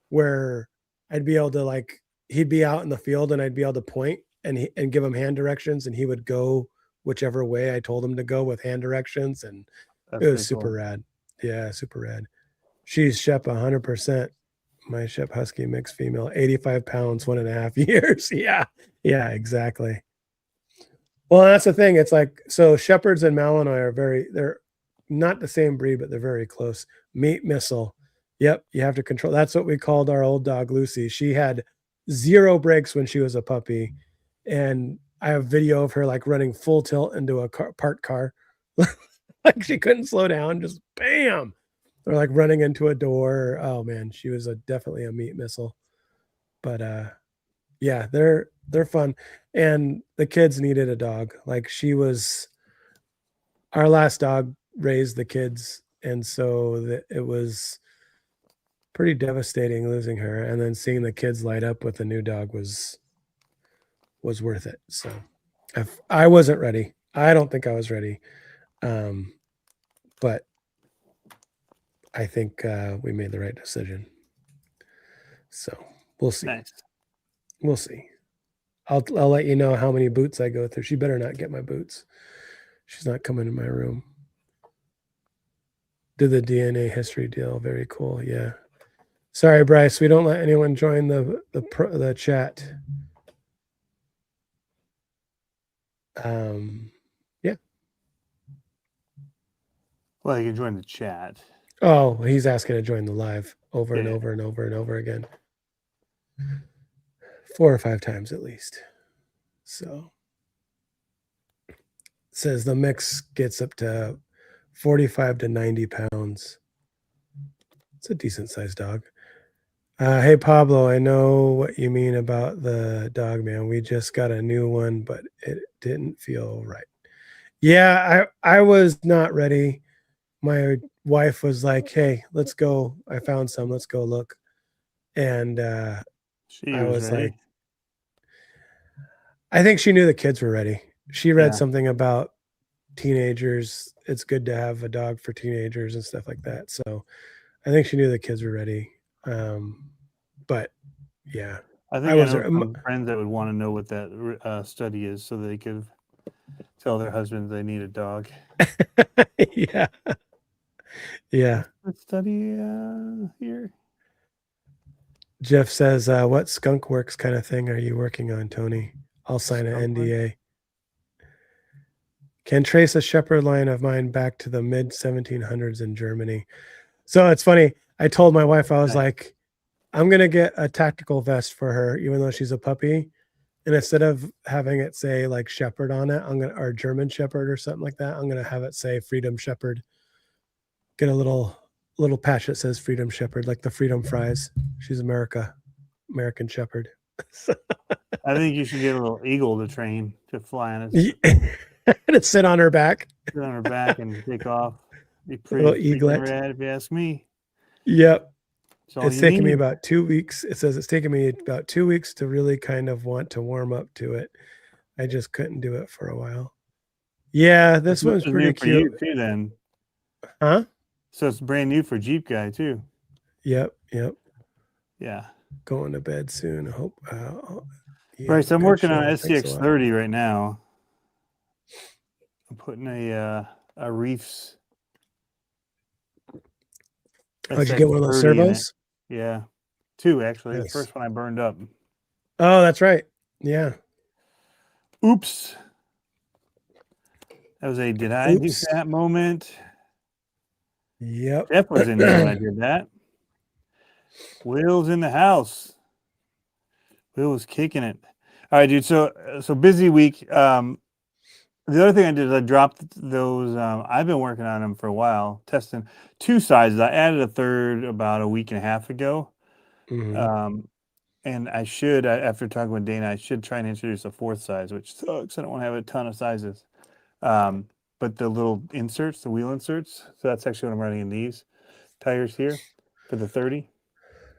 where I'd be able to, like, he'd be out in the field and I'd be able to point and give him hand directions and he would go whichever way I told him to go with hand directions. And it was super rad. Yeah, super rad. She's Shep 100%. My Shep Husky mixed female, 85 pounds, 1.5 years. Yeah, exactly. Well, that's the thing. It's like, so Shepherds and Malinois they're not the same breed, but they're very close. Meat missile. Yep, you have to control. That's what we called our old dog, Lucy. She had 0 brakes when she was a puppy. And I have video of her like running full tilt into a parked car. Like she couldn't slow down, just bam. Or like running into a door. Oh man, she was definitely a meat missile. But yeah, they're fun. And the kids needed a dog. Like, she was, our last dog raised the kids, and so it was pretty devastating losing her. And then seeing the kids light up with a new dog was worth it. So I wasn't ready. I don't think I was ready. But I think we made the right decision. So we'll see. Nice. We'll see. I'll let you know how many boots I go through. She better not get my boots. She's not coming in my room. Did the DNA history deal. Very cool. Yeah. Sorry, Bryce. We don't let anyone join the chat. Yeah. Well, you can join the chat. Oh, he's asking to join the live over and Yeah. over and over and over again. 4 or 5 times at least. So it says the mix gets up to 45 to 90 pounds. It's a decent sized dog. Hey Pablo, I know what you mean about the dog, man. We just got a new one, but it didn't feel right. Yeah, I was not ready. My wife was like, "Hey, let's go. I found some. Let's go look." And She I was ready. like, I think she knew the kids were ready. She read Yeah. something about teenagers. It's good to have a dog for teenagers and stuff like that. So I think she knew the kids were ready. But yeah, I think I know some friends that would want to know what that study is so they could tell their husbands they need a dog. yeah. Yeah. Let's study here. Jeff says, what skunk works kind of thing are you working on, Tony? I'll sign an NDA. Can trace a shepherd line of mine back to the mid 1700s in Germany. So it's funny. I told my wife, I was like, I'm going to get a tactical vest for her, even though she's a puppy. And instead of having it say like shepherd on it, or German shepherd or something like that, I'm going to have it say freedom shepherd. Get a little patch that says freedom shepherd, like the freedom fries. She's American shepherd. I think you should get a little eagle to train to fly on it. To sit on her back. Sit on her back and take off. Be pretty Little eaglet. rad, if you ask me. Yep. It's taken me about 2 weeks. It says it's taken me about 2 weeks to really kind of want to warm up to it. I just couldn't do it for a while. Yeah, this one's pretty cute. For you too, then. Huh? So it's brand new for Jeep guy too. Yep. Yeah. Going to bed soon. I hope. Right. So I'm working on SCX30 right now. I'm putting a Reefs. How'd you get one of those servos? Yeah. 2 actually. Nice. The first one I burned up. Oh, that's right. Yeah. Oops. That was a did I do that moment. Yep. Jeff was in there when I did that. Will's in the house. Will was kicking it. All right, dude. So busy week. The other thing I did is I dropped those. I've been working on them for a while, testing 2 sizes. I added a third about a week and a half ago. Mm-hmm. And I should, after talking with Dana, I should try and introduce a 4th size, which sucks. I don't want to have a ton of sizes. But the little inserts, the wheel inserts. So that's actually what I'm running in these tires here for the 30.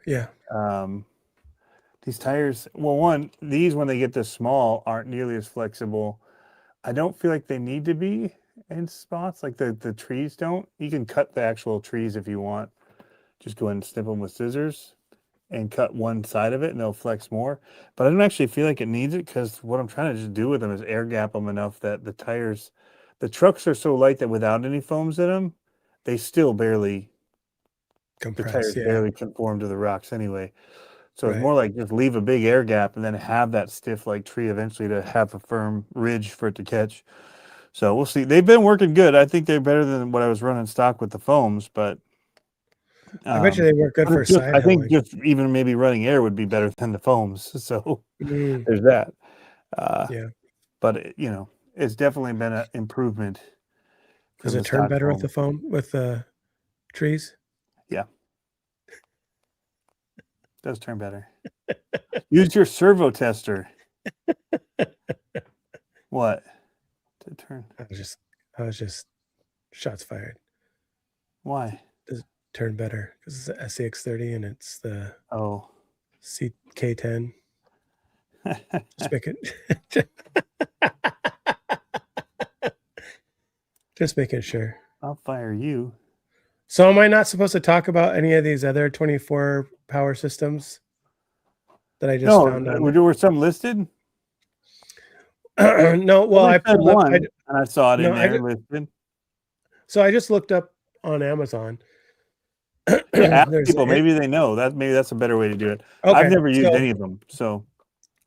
Yeah. These tires, well, these when they get this small aren't nearly as flexible. I don't feel like they need to be in spots like the trees don't. You can cut the actual trees if you want. Just go ahead and snip them with scissors and cut one side of it and they'll flex more. But I don't actually feel like it needs it because what I'm trying to just do with them is air gap them enough that the tires, the trucks are so light that without any foams in them, they still barely compress. The tires barely conform to the rocks anyway. So Right. It's more like just leave a big air gap and then have that stiff like tree eventually to have a firm ridge for it to catch. So we'll see. They've been working good. I think they're better than what I was running stock with the foams, but I bet you they work good for side. I think just even maybe running air would be better than the foams. So there's that. Yeah. But it's definitely been an improvement. Does it turn better with the foam with the trees? Yeah. Does turn better. Use your servo tester. What? To turn. I was just shots fired. Why? Does it turn better? Because it's the SCX30 and it's the CK10. Just make it. Just making sure. I'll fire you. So am I not supposed to talk about any of these other 24 power systems that I just found? Were some listed? No, well, I They said pulled up. one, and I saw it no, in I there ju- listed. So I just looked up on Amazon. Yeah, ask There's people. Maybe they know that. Maybe that's a better way to do it. okay. I've never used so, any of them, so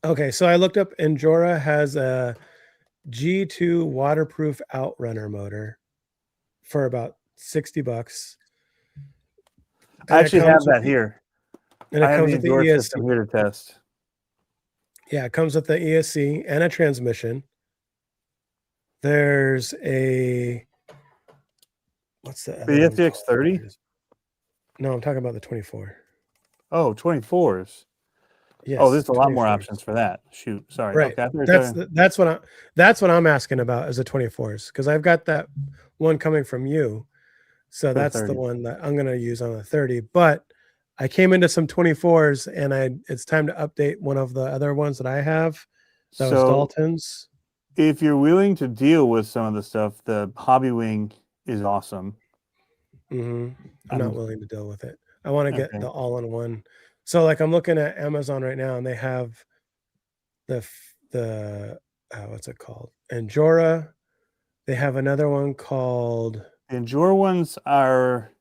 Okay, so I looked up. Endura has a G2 waterproof outrunner motor for about $60. I And it actually have comes with that the, here. and I it have comes the with the Endure ESC. system here to test. Yeah, it comes with the ESC and a transmission. There's a what's the The other one SDX 30. called? No, I'm talking about the 24. Oh, 24s. Yes. Oh, there's a lot more 24s. options for that. Shoot, sorry. Right. Okay, I thought you were That's talking- that's what I'm asking about is the 24s because I've got that one coming from you. So For the that's the 30. one that I'm going to use on the 30. But I came into some 24s and it's time to update one of the other ones that I have. That was So Dalton's. if you're willing to deal with some of the stuff, the Hobby Wing is awesome. I'm not I'm- willing to deal with it. I want to get Okay. the all-in-one. So like I'm looking at Amazon right now and they have the what's it called? Endura. They have another one called The Endure ones are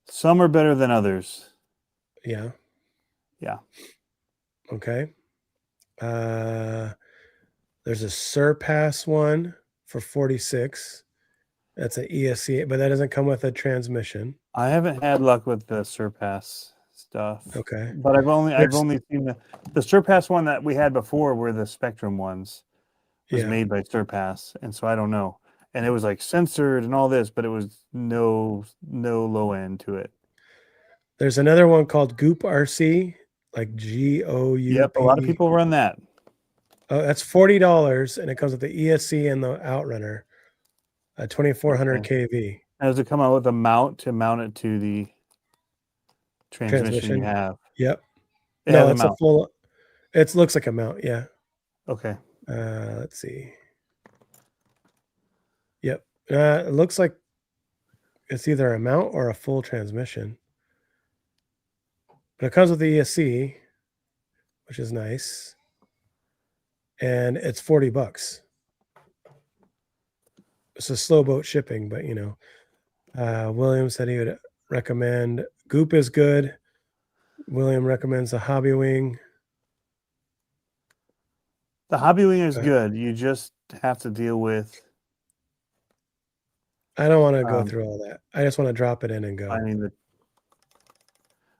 some are better than others. yeah. Yeah. Okay. There's a Surpass one for 46. That's an ESC, but that doesn't come with a transmission. I haven't had luck with the Surpass stuff. Okay. But I've only There's- seen the Surpass one that we had before were the Spectrum ones. Was Yeah. made by Surpass, and so I don't know. And it was like censored and all this, but it was no low end to it. There's another one called Goop RC, like GOUP. Yep, a lot of people run that. Oh, that's $40, and it comes with the ESC and the Outrunner, a 2400 kV Now, does it come out with a mount to mount it to the transmission you have? Yep. It No, has a it's a mount. full. It looks like a mount. Yeah. Okay. Let's see. Yep. It looks like it's either a mount or a full transmission. But it comes with the ESC, which is nice. And it's $40. It's a slow boat shipping, but William said he would recommend Goop is good. William recommends the Hobby Wing. The Hobby Wing is Okay. good. You just have to deal with. I don't want to go through all that. I just want to drop it in and go. I mean,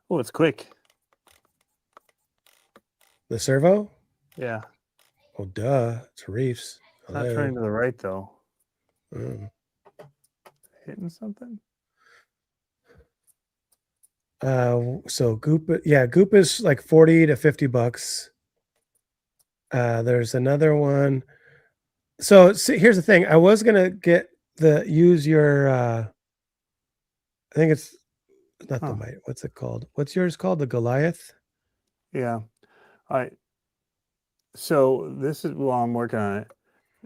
oh, it's quick. The servo? Yeah. Well, duh. It's reefs. It's not turning to the right though. Mm. Hitting something. So Goop is like 40 to 50 bucks. There's another one. So see, here's the thing. I was gonna use your I think it's not the might. What's it called? What's yours called? The Goliath? Yeah. All right. So this is while I'm working on it.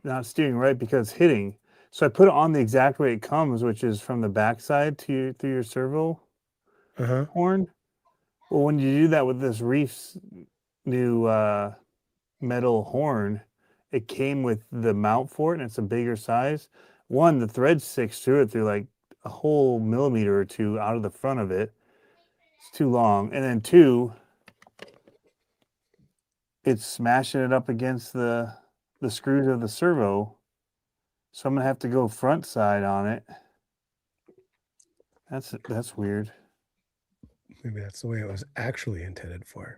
Not steering right because hitting. So I put it on the exact way it comes, which is from the backside through your servo horn. Well, when you do that with this Reef's new metal horn, it came with the mount for it, and it's a bigger size. One, the thread sticks through it through like a whole millimeter or two out of the front of it. It's too long. And then two, it's smashing it up against the screws of the servo. So I'm gonna have to go front side on it. That's weird. Maybe that's the way it was actually intended for.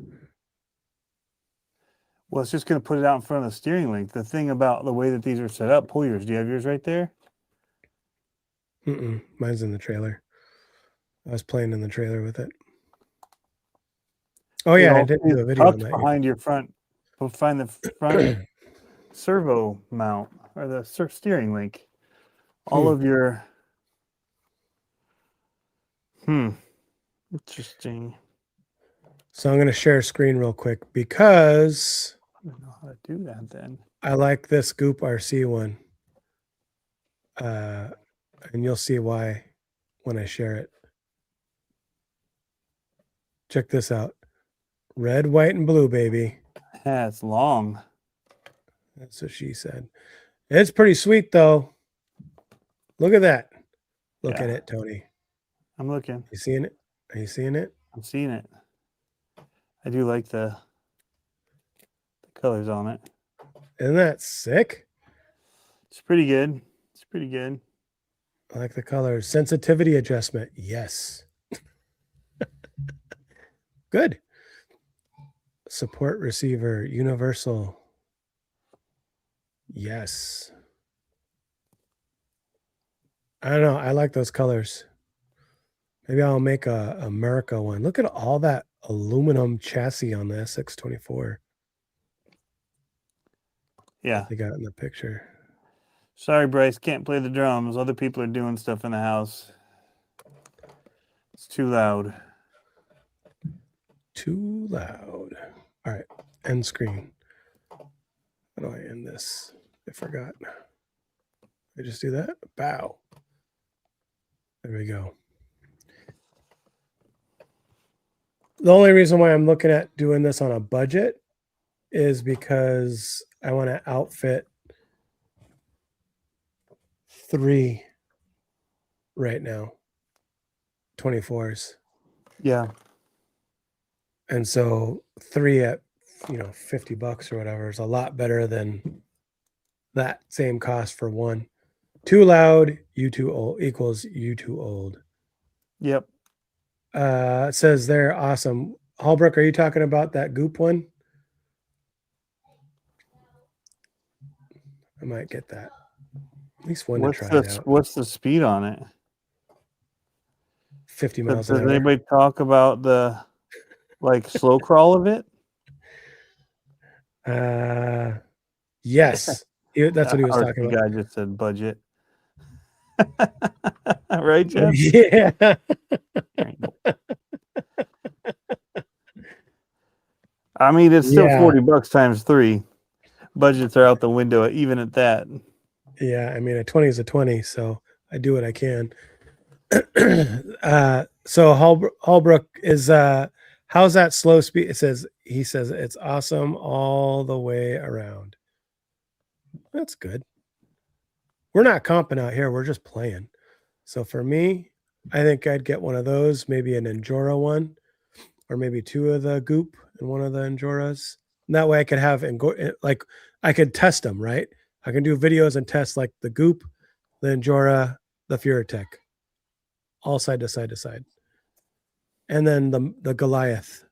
Well, it's just gonna put it out in front of the steering link. The thing about the way that these are set up, pull yours. Do you have yours right there? Mine's in the trailer. I was playing in the trailer with it. Oh yeah, I did do a video on that. Behind your front. We'll find the front servo mount or the steering link. All of your. Interesting. So I'm going to share a screen real quick because I don't know how to do that then. I like this Goop RC one. And you'll see why when I share it. Check this out. Red, white, and blue, baby. Yeah, it's long. That's what she said. It's pretty sweet though. Look at that. Look Yeah. at it, Tony. I'm looking. You seeing it? Are you seeing it? I'm seeing it. I do like the colors on it. Isn't that sick? It's pretty good. It's pretty good. I like the colors. Sensitivity adjustment. Yes. Good. Support receiver. Universal. Yes. I don't know. I like those colors. Maybe I'll make a America one. Look at all that aluminum chassis on the SX24 Yeah. they got in the picture. Sorry, Bryce, can't play the drums. Other people are doing stuff in the house. It's too loud. Too loud. All right. End screen. How do I end this? I forgot. I just do that. Bow. There we go. The only reason why I'm looking at doing this on a budget is because I want to outfit 3 right now, 24s. Yeah. And so 3 at, $50 or whatever is a lot better than that same cost for 1. Too loud, you too old equals you too old. Yep. It says they're awesome. Hallbrook, are you talking about that Goop one? I might get that. At least one to try it out. What's the speed on it? 50 Does, miles does an hour. anybody talk about the slow crawl of it? Yes. That's what he was Our talking about. guy just said budget. Right, Jeff? Yeah. I mean, it's still Yeah. $40 times 3. Budgets are out the window, even at that. Yeah. I mean, a 20 is a 20, so I do what I can. So Hallbrook is how's that slow speed? He says it's awesome all the way around. That's good. We're not comping out here, we're just playing. So for me, I think I'd get one of those, maybe an Endura one, or maybe 2 of the Goop and 1 of the Enduras. And that way I could have I could test them, right? I can do videos and test like the Goop, the Endura, the Furatech, all side to side to side. And then the Goliath.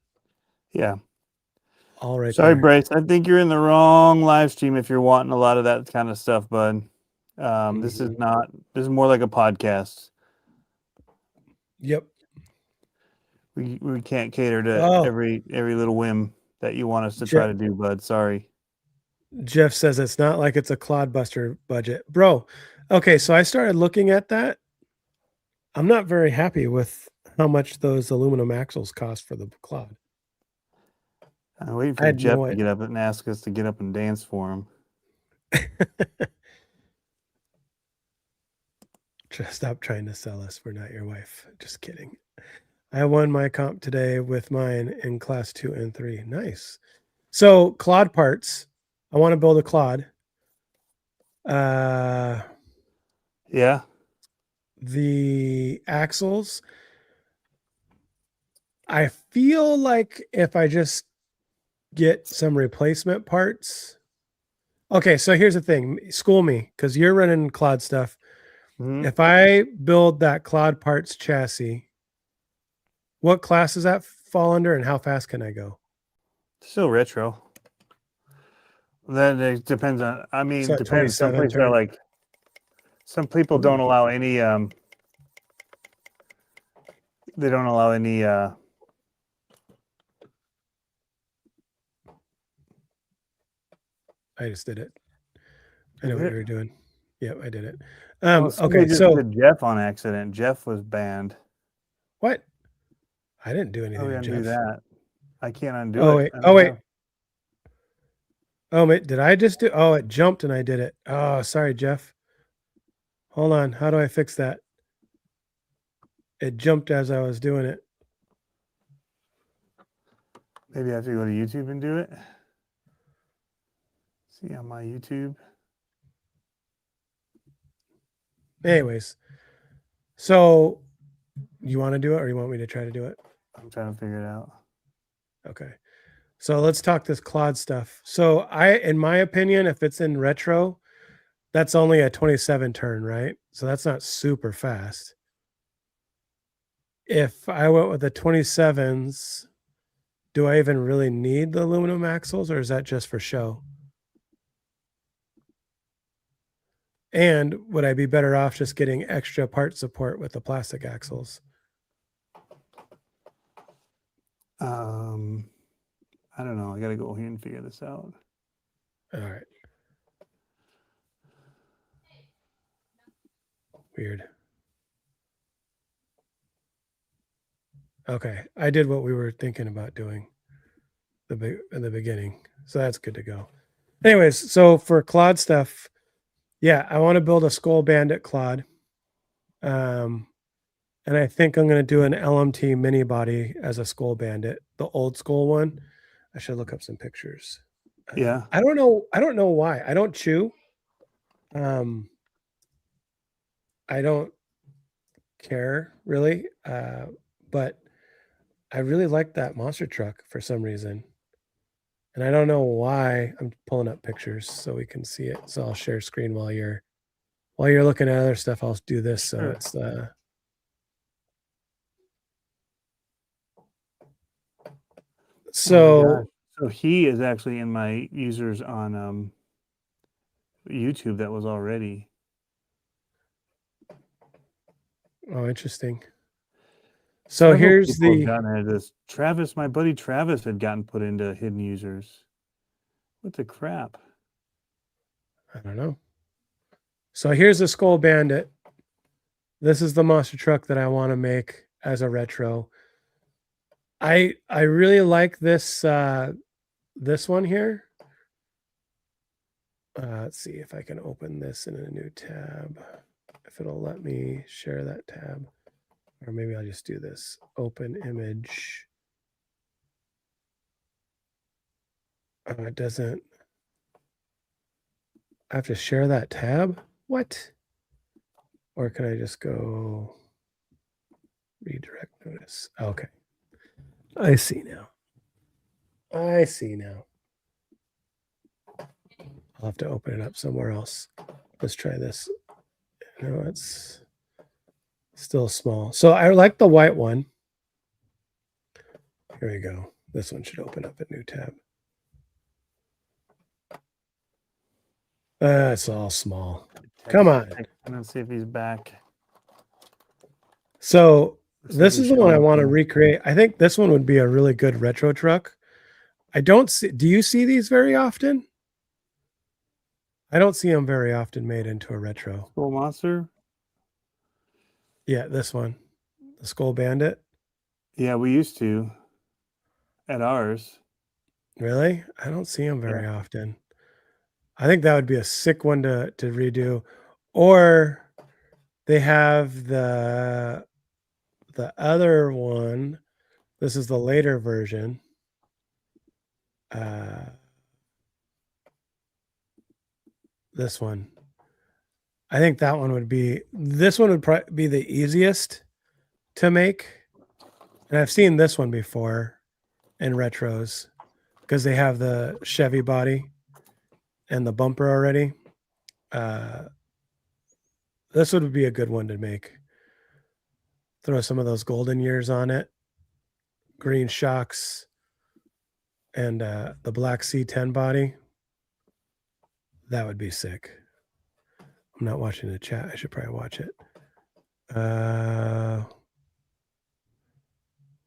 Yeah. All right. Sorry, there. Bryce. I think you're in the wrong live stream if you're wanting a lot of that kind of stuff, bud. This is not. This is more like a podcast. Yep. We can't cater to Oh. every little whim that you want us to try to do, bud. Sorry. Jeff says it's not like it's a Clodbuster budget. Bro, okay, so I started looking at that. I'm not very happy with how much those aluminum axles cost for the Clod. I'm waiting for Jeff to get up and ask us to get up and dance for him. Just stop trying to sell us. We're not your wife. Just kidding. I won my comp today with mine in class 2 and 3. Nice. So Clod parts. I want to build a Clod. Yeah. The axles. I feel like if I just get some replacement parts. Okay, so here's the thing. School me, because you're running Clod stuff. Mm-hmm. If I build that Clod parts chassis, what class does that fall under and how fast can I go? Still retro. Then it depends on. I mean, So it depends. Some 27 places are like. Some people don't allow any. They don't allow any. I just did it. I know what you were doing. Yep, I did it. Okay, so did Jeff on accident. Jeff was banned. What? I didn't do anything. How do we undo Jeff. that? I can't undo Oh, it. wait. Oh, wait. Oh, wait. Did I just do? Oh, it jumped and I did it. Oh, sorry, Jeff. Hold on. How do I fix that? It jumped as I was doing it. Maybe I have to go to YouTube and do it. See on my YouTube. Anyways, so you want to do it or you want me to try to do it? I'm trying to figure it out. Okay. So let's talk this Clod stuff. So in my opinion, if it's in retro, that's only a 27 turn, right? So that's not super fast. If I went with the 27s, do I even really need the aluminum axles or is that just for show? And would I be better off just getting extra part support with the plastic axles? I don't know. I gotta go here and figure this out. All right. Weird. Okay. I did what we were thinking about doing in the beginning. So that's good to go. Anyways, so for Clod stuff, yeah, I want to build a Skull Bandit Clod. And I think I'm going to do an LMT mini body as a Skull Bandit, the old school one. I should look up some pictures. Yeah. I don't know. I don't know why. I don't chew. I don't care really. But I really like that monster truck for some reason. And I don't know why. I'm pulling up pictures so we can see it. So I'll share screen while you're looking at other stuff. I'll do this. So Sure. it's so he is actually in my users on YouTube that was already. Oh, interesting. So here's the this. Travis, my buddy Travis had gotten put into hidden users. What the crap? I don't know. So here's the Skull Bandit. This is the monster truck that I want to make as a retro. I really like this this one here. Let's see if I can open this in a new tab. If it'll let me share that tab. Or maybe I'll just do this. Open image. It doesn't. I have to share that tab? What? Or can I just go redirect notice? Okay. I see now. I see now. I'll have to open it up somewhere else. Let's try this. No, it's still small. So I like the white one. Here we go. This one should open up a new tab. It's all small. Come on. Let's see if he's back. So this is the one I want to recreate. I think this one would be a really good retro truck. I don't see. Do you see these very often? I don't see them very often made into a retro. Skull Monster? Yeah, this one. The Skull Bandit. Yeah, we used to at ours. Really? I don't see them very often. I think that would be a sick one to redo. Or they have the other one. This is the later version. This one. I think that one would be, this one would probably be the easiest to make. And I've seen this one before in retros because they have the Chevy body and the bumper already. This would be a good one to make. Throw some of those golden years on it. Green shocks and the black C10 body. That would be sick. I'm not watching the chat. I should probably watch it.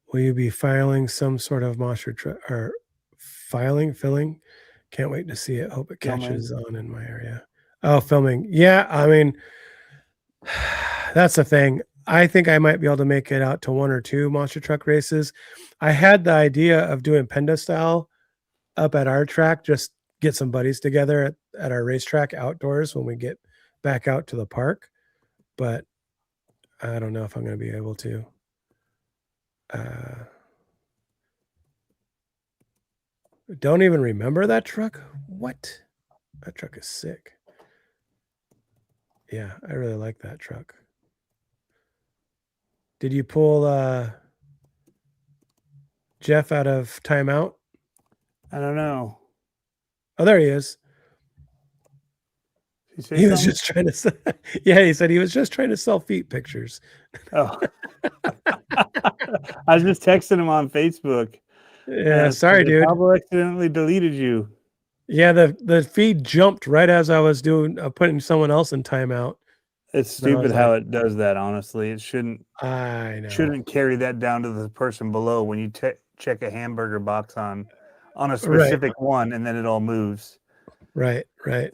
Will you be filing some sort of monster truck or filling? Can't wait to see it. Hope it catches on in my area. Oh, filming. Yeah, I mean, that's the thing. I think I might be able to make it out to 1 or 2 monster truck races. I had the idea of doing Penda style up at our track, just get some buddies together at our racetrack outdoors when we get back out to the park. But I don't know if I'm going to be able to. Don't even remember that truck? What? That truck is sick. Yeah, I really like that truck. Did you pull Jeff out of timeout? I don't know. Oh, there he is. Did you say He was something? just trying to. Yeah, he said he was just trying to sell feet pictures. Oh. I was just texting him on Facebook. Yeah, sorry, dude. Pablo accidentally deleted you. Yeah, the feed jumped right as I was doing putting someone else in timeout. It's Then I stupid was how like, it does that. Honestly, it I know. shouldn't carry that down to the person below when you check a hamburger box on a Right. specific one, and then it all moves. Right.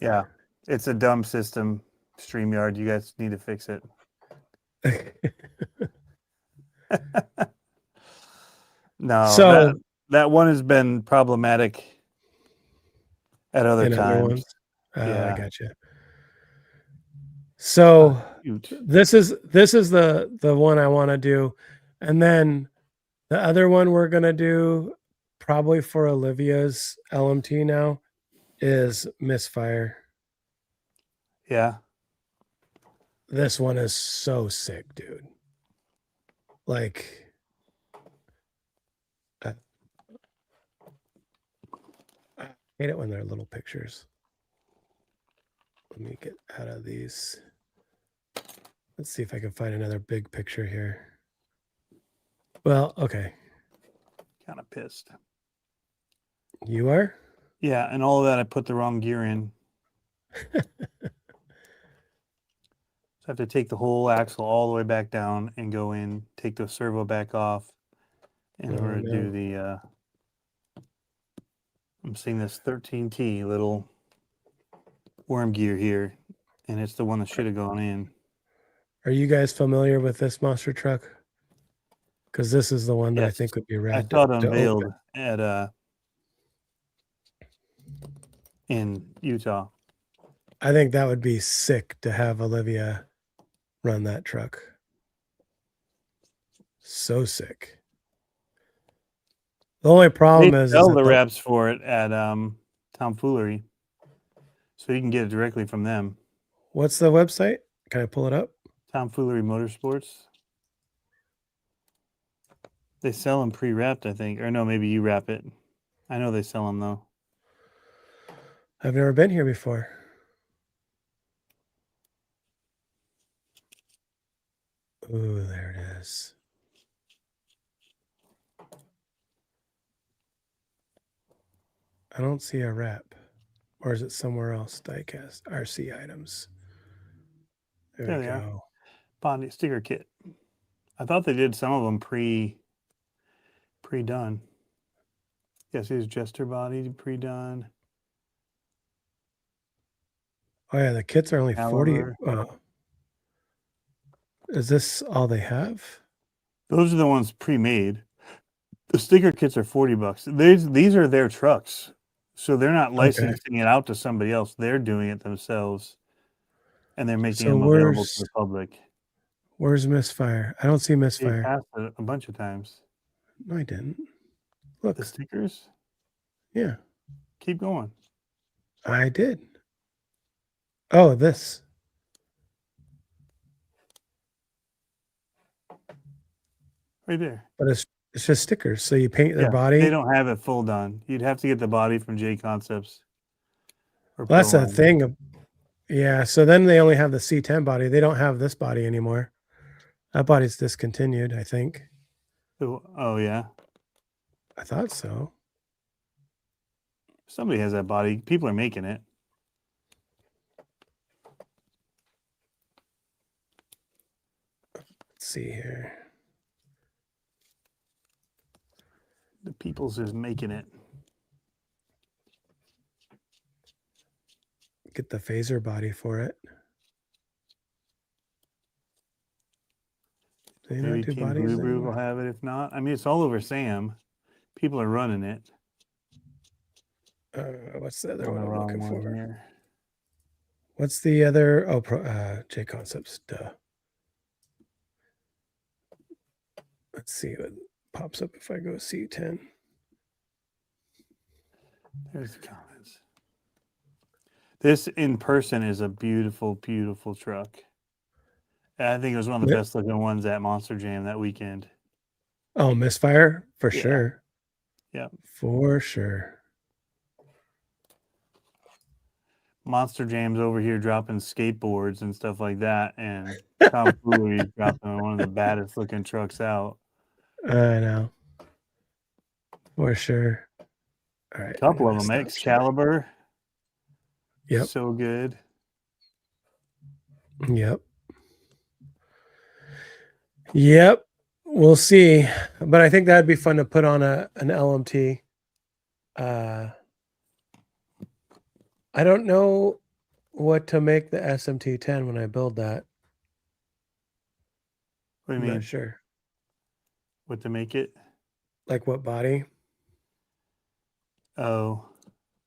Yeah, it's a dumb system. StreamYard, you guys need to fix it. No, So that one has been problematic at other in other times. ones, I Yeah. gotcha. So Shoot. this is the one I want to do, and then the other one we're gonna do probably for Olivia's LMT now is Misfire. Yeah. This one is so sick, dude. Like, I hate it when they're little pictures. Let me get out of these. Let's see if I can find another big picture here. Well, okay. Kind of pissed. You are? Yeah, and all of that I put the wrong gear in. So I have to take the whole axle all the way back down and go in, take the servo back off in Oh, order to no. do the I'm seeing this 13T little worm gear here, and it's the one that should have gone in. Are you guys familiar with this monster truck? Because this is the one that I Yes. think would be I rad saw it to unveiled open. at in Utah. I think that would be sick to have Olivia run that truck. So sick. The only problem They is sell that the wraps for it at Tomfoolery, so you can get it directly from them. What's the website? Can I pull it up? Tomfoolery Motorsports. They sell them pre-wrapped, I think, or no, maybe you wrap it. I know they sell them though. I've never been here before. Ooh, there it is. I don't see a wrap. Or is it somewhere else? Diecast RC items. There There we they go. are. Body sticker kit. I thought they did some of them pre-done. Yes, here's Jester body pre-done. Oh yeah, the kits are only 40. Caliber. Is this all they have? Those are the ones pre-made. The sticker kits are $40. These are their trucks, so they're not licensing it out to somebody else. They're doing it themselves, and they're making So them available to the public. Where's Misfire? I don't see You Misfire. passed it a bunch of times. No, I didn't. Look. The stickers? Yeah. Keep going. I did. Oh, this. Right there. But it's just stickers. So you paint their body. They don't have it full done. You'd have to get the body from J Concepts. Well, that's the thing. Yeah. So then they only have the C10 body. They don't have this body anymore. That body's discontinued, I think. Oh yeah. I thought so. Somebody has that body. People are making it. Let's see here. The Peoples is making it. Get the phaser body for it. Do they Maybe not do Team bodies Blue Brew anymore? will have it. If not, I mean, it's all over Sam. People are running it. What's the other On one the I'm wrong looking one for? here. What's the other? Oh, J Concepts. Duh. Let's see what pops up if I go C10. There's the comments. This in person is a beautiful, beautiful truck. I think it was one of the Yeah. best looking ones at Monster Jam that weekend. Oh, misfire for Yeah. sure. Yeah. For sure. Monster Jam's over here dropping skateboards and stuff like that, and Tom Foolery's dropping one of the baddest looking trucks out. I know. For sure. All right. Couple I'm of gonna them, stop sharing. Excalibur. Yep. So good. Yep. Yep. We'll see. But I think that'd be fun to put on an LMT. I don't know what to make the SMT10 when I build that. What do you I'm mean? not sure. What to make it? Like what body? Oh,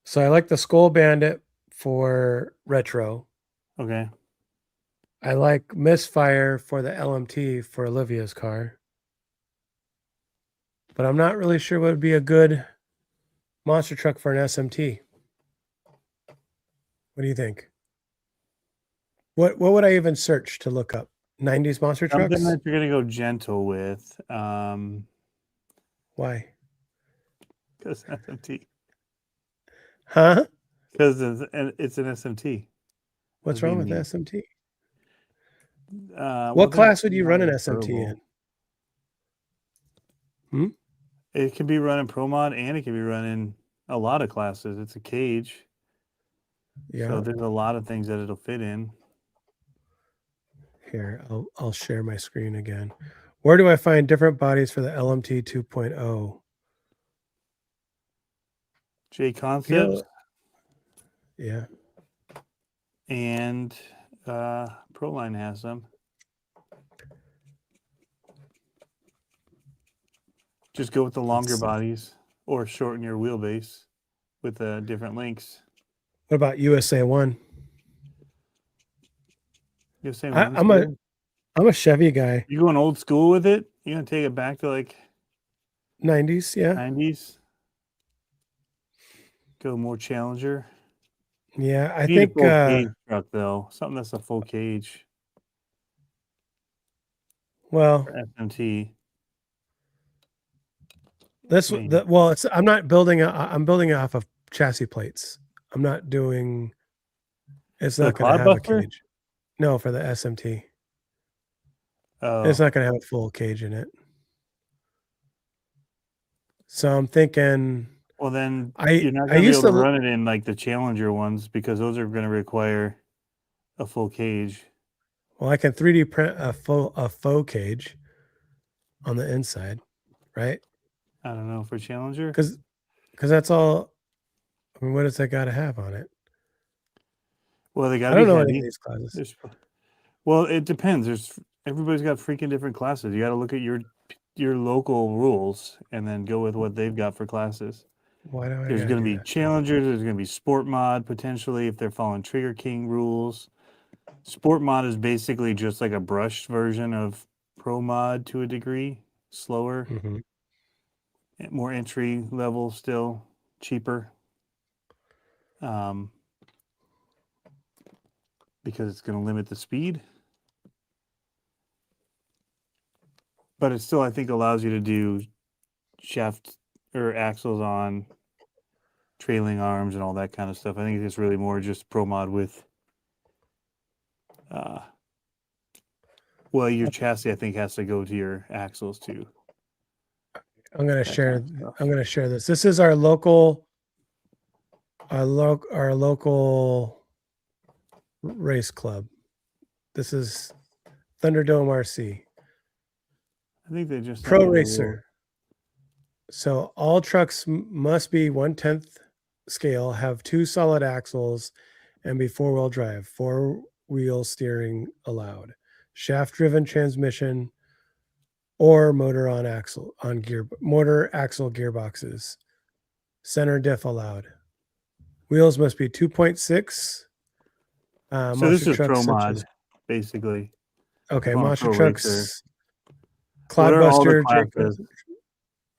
So I like the Skull Bandit for retro. okay. I like Misfire for the LMT for Olivia's car. But I'm not really sure what would be a good monster truck for an SMT. What do you think? What would I even search to look up? 90s monster Something trucks? that you're gonna go gentle with. Why? Because SMT. Huh? Because it's an SMT. What's That's wrong being with mean. SMT? Well, What they're class would you run an not SMT durable. in? It could be running Pro Mod and it could be running a lot of classes. It's a cage. Yeah. So there's a lot of things that it'll fit in. Here, I'll share my screen again. Where do I find different bodies for the LMT 2.0? J Concepts Yeah. and Proline has them. Just go with the longer bodies or shorten your wheelbase with different links. What about USA 1? You say I'm a Chevy guy. You going old school with it? You gonna take it back to like 90s, yeah. 90s? Go more Challenger. Yeah, I You need think a full cage truck though. Something that's a full cage well, for SMT. I'm not building I'm building it off of chassis plates. I'm not doing it's For the not going to have Clodbuster? a cage. No, for the SMT. Oh, It's not going to have a full cage in it. So I'm thinking well then I you're not I gonna be used able to to run it in like the Challenger ones because those are gonna require a full cage. well I can 3D print a faux cage on the inside, right? I don't know for Challenger. Because that's all. I mean, what does that got to have on it? Well, they I gotta don't be know heavy. any of these classes. Well, it depends. Everybody's got freaking different classes. You got to look at your local rules and then go with what they've got for classes. Why do I? There's gotta going to do be that? Challengers. There's going to be Sport Mod potentially if they're following Trigger King rules. Sport Mod is basically just like a brushed version of Pro Mod to a degree, slower, Mhm. more entry level, still cheaper. Because it's going to limit the speed. But it still, I think, allows you to do shaft or axles on trailing arms and all that kind of stuff. I think it's really more just Pro Mod with, well, your chassis, I think, has to go to your axles too. I'm gonna That share. kind of stuff. I'm gonna share this. This is our local race club. This is Thunderdome RC I think they just Pro sent me the Racer. So all trucks must be 1/10 scale, have 2 solid axles, and be 4-wheel drive. 4-wheel steering allowed. Shaft-driven transmission or motor axle gearboxes. Center diff allowed. Wheels must be 2.6. So Monster this is trucks Pro such Mod, as basically. okay, on a monster Pro trucks, Racer. What are all the Clodbuster, classes?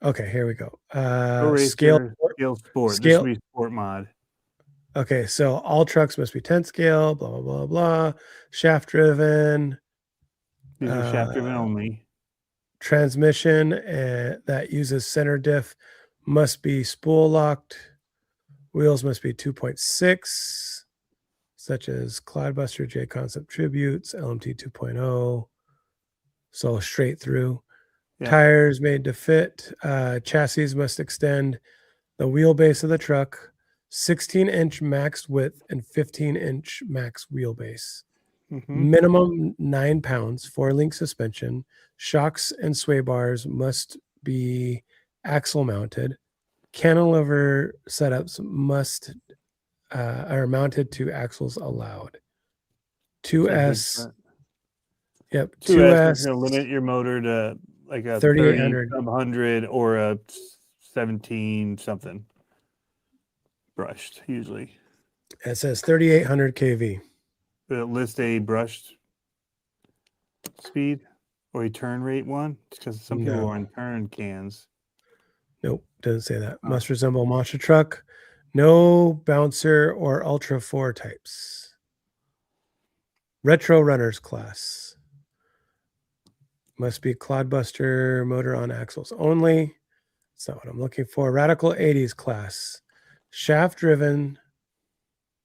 okay, here we go. Pro Scale Racer, Scale Sport. This scale would be Sport Mod. Okay, so all trucks must be 10 scale, blah, blah, blah, blah. Shaft driven. These are shaft driven only. Transmission that uses center diff must be spool locked. Wheels must be 2.6, such as Cloudbuster, J Concept Tributes, LMT 2.0. So straight through. Yeah. Tires made to fit. Chassis must extend the wheelbase of the truck, 16-inch max width and 15-inch max wheelbase. Mhm. Minimum 9 pounds, 4-link suspension. Shocks and sway bars must be axle mounted. Cantilever setups must are mounted to axles allowed. So big 2S. front. Yep. 2S is 2S. going to limit your motor to like a 3800. 100 or a 17 something brushed usually. It says 3800 kV. Will it list a brushed speed or a turn rate one? Because some people No. are on turn cans. Nope, doesn't say that. Oh. Must resemble monster truck. No bouncer or Ultra 4 types. Retro runners class. Must be Clodbuster motor on axles only. That's not what I'm looking for. Radical 80s class. Shaft driven,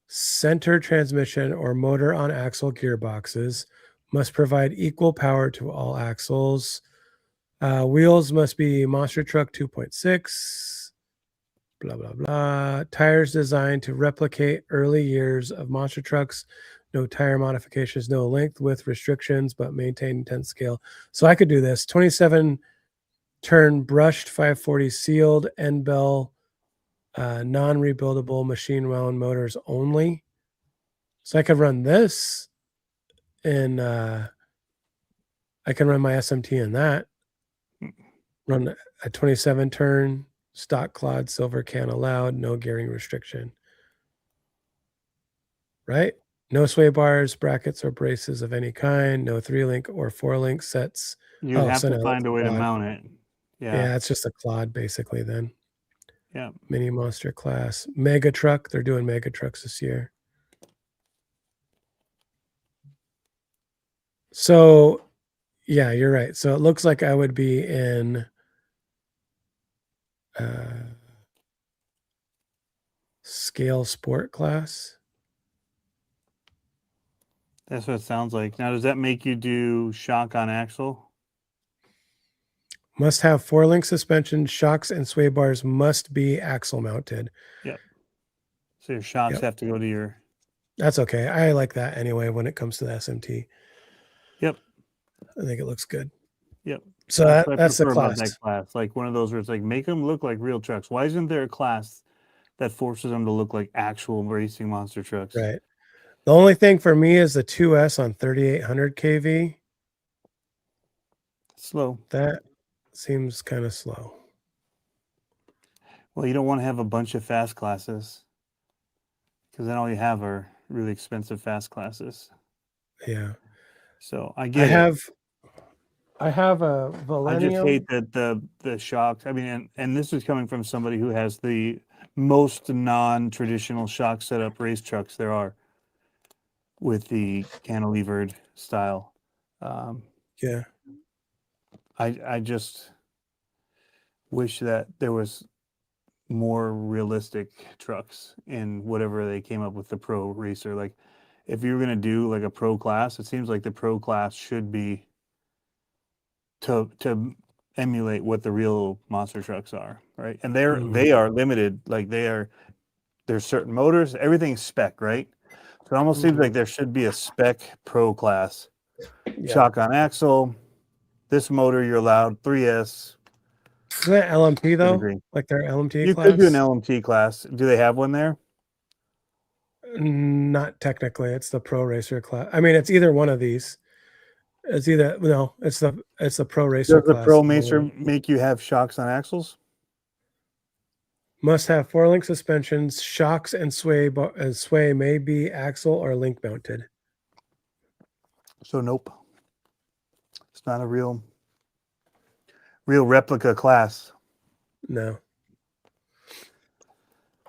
center transmission or motor on axle gearboxes. Must provide equal power to all axles. Wheels must be Monster Truck 2.6. Blah, blah, blah. Tires designed to replicate early years of monster trucks. No tire modifications, no length width restrictions, but maintain 10 scale. So I could do this. 27 turn brushed 540 sealed end bell, non-rebuildable machine wound motors only. So I could run this and I can run my SMT in that. Run a 27 turn stock Clod silver can allowed, no gearing restriction. Right? No sway bars, brackets, or braces of any kind. No 3-link or 4-link sets. You have so to no, find that's a way to Clod. mount it. Yeah, it's just a Clod basically then. Yeah. Mini monster class. Mega truck. They're doing mega trucks this year. So, yeah, you're right. So it looks like I would be in scale sport class. That's what it sounds like. Now, does that make you do shock on axle? Must have 4-link suspension. Shocks and sway bars must be axle mounted. Yep. So your shocks Yep. have to go to your. That's okay. I like that anyway when it comes to the SMT. Yep. I think it looks good. Yep. So That's what I that's the prefer about class. that class. Like one of those where it's like make them look like real trucks. Why isn't there a class that forces them to look like actual racing monster trucks? Right. The only thing for me is the 2S on 3800 kV. Slow. That seems kind of slow. Well, you don't want to have a bunch of fast classes because then all you have are really expensive fast classes. Yeah. So I I get it. I have a I Millennium. just hate that the shocks. I mean, and this is coming from somebody who has the most non-traditional shock setup race trucks there are with the cantilevered style. Yeah. I just wish that there was more realistic trucks in whatever they came up with the pro racer. Like if you were going to do like a pro class, it seems like the pro class should be to emulate what the real monster trucks are, right? And they are limited. Like there's certain motors, everything's spec, right? So it almost seems like there should be a spec pro class. Yeah. Shock on axle. This motor you're allowed 3S. Is that LMT though? Agree. Like their LMT You class? could do an LMT class. Do they have one there? Not technically. It's the pro racer class. I mean, it's either one of these. It's either it's the pro racer Does the class. pro racer make you have shocks on axles? Must have 4-link suspensions. Shocks and sway may be axle or link mounted. So nope. It's not a real replica class. No.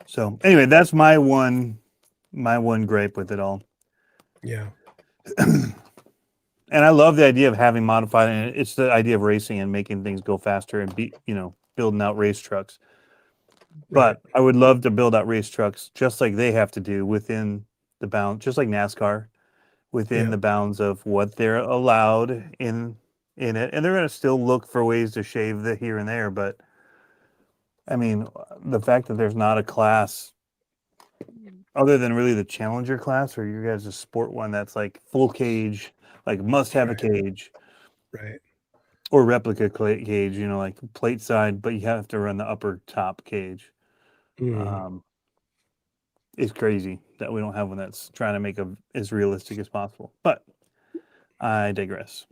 So anyway, that's my one my one gripe with it all. Yeah. And I love the idea of having modified, and it's the idea of racing and making things go faster and building out race trucks. Right. But I would love to build out race trucks just like they have to do within the bound, just like NASCAR, within Yeah. the bounds of what they're allowed in it. And they're going to still look for ways to shave the here and there. But I mean, the fact that there's not a class other than really the challenger class, or you guys' sport one that's like full cage, like must have a cage, Right. or replica cage, like plate side, but you have to run the upper top cage. Mhm. It's crazy that we don't have one that's trying to make it as realistic as possible. But I digress.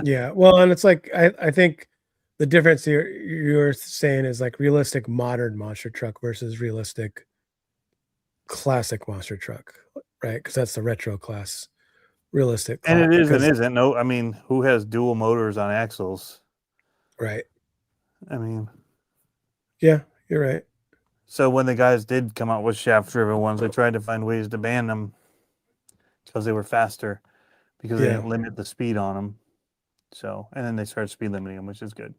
Yeah. Well, and it's like I think the difference you're saying is like realistic modern monster truck versus realistic classic monster truck, right? Because that's the retro class. Realistic And it is and because isn't. No, I mean, who has dual motors on axles? right. I mean, Yeah, you're right. so when the guys did come out with shaft-driven ones, they tried to find ways to ban them because they were faster, because they Yeah. didn't limit the speed on them. So, and then they started speed limiting them, which is good.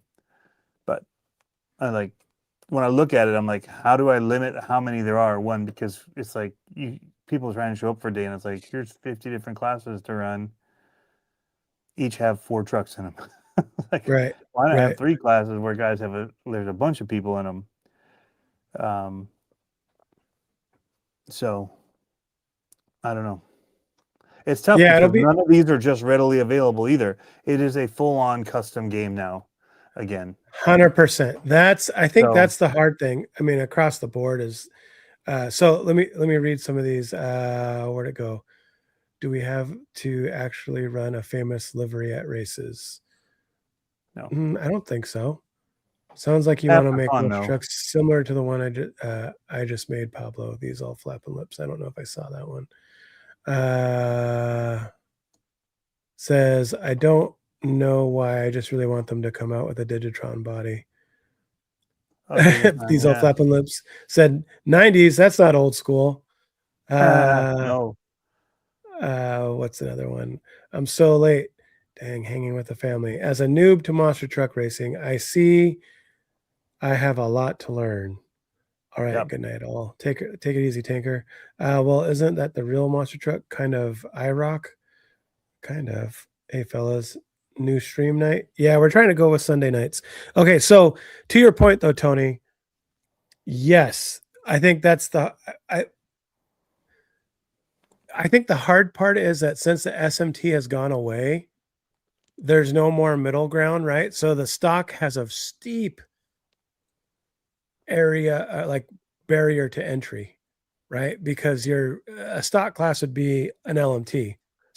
But when I look at it, I'm like, how do I limit how many there are? One, because it's like people are trying to show up for a day, and it's like, here's 50 different classes to run. Each have 4 trucks in them. Like, Right. why not have Right. 3 classes where guys there's a bunch of people in them? So I don't know. It's tough Yeah, it'll because be none of these are just readily available either. It is a full-on custom game now. Again, 100%. I think so that's the hard thing. I mean, across the board is so let me read some of these. Where'd it go? Do we have to actually run a famous livery at races? no, I don't think so. Sounds like you have want to for make fun monster though. trucks similar to the one I just made, Pablo. These all flapping lips. I don't know if I saw that one. Says I don't know why. I just really want them to come out with a Digitron body. Oh, Digitron, These all yeah. flapping lips said 90s. That's not old school. No, What's another one? I'm so late. Dang, hanging with the family. As a noob to monster truck racing, I see I have a lot to learn. All right, yep. good night, all. Take it easy, Tanker. Well, isn't that the real monster truck? Kind of IROC? Kind of. Hey, fellas, new stream night? Yeah, we're trying to go with Sunday nights. Okay, so to your point, though, Tony, yes, I think that's I think the hard part is that since the SMT has gone away, there's no more middle ground, right? So the stock has a steep area, like barrier to entry, right? Because a stock class would be an LMT,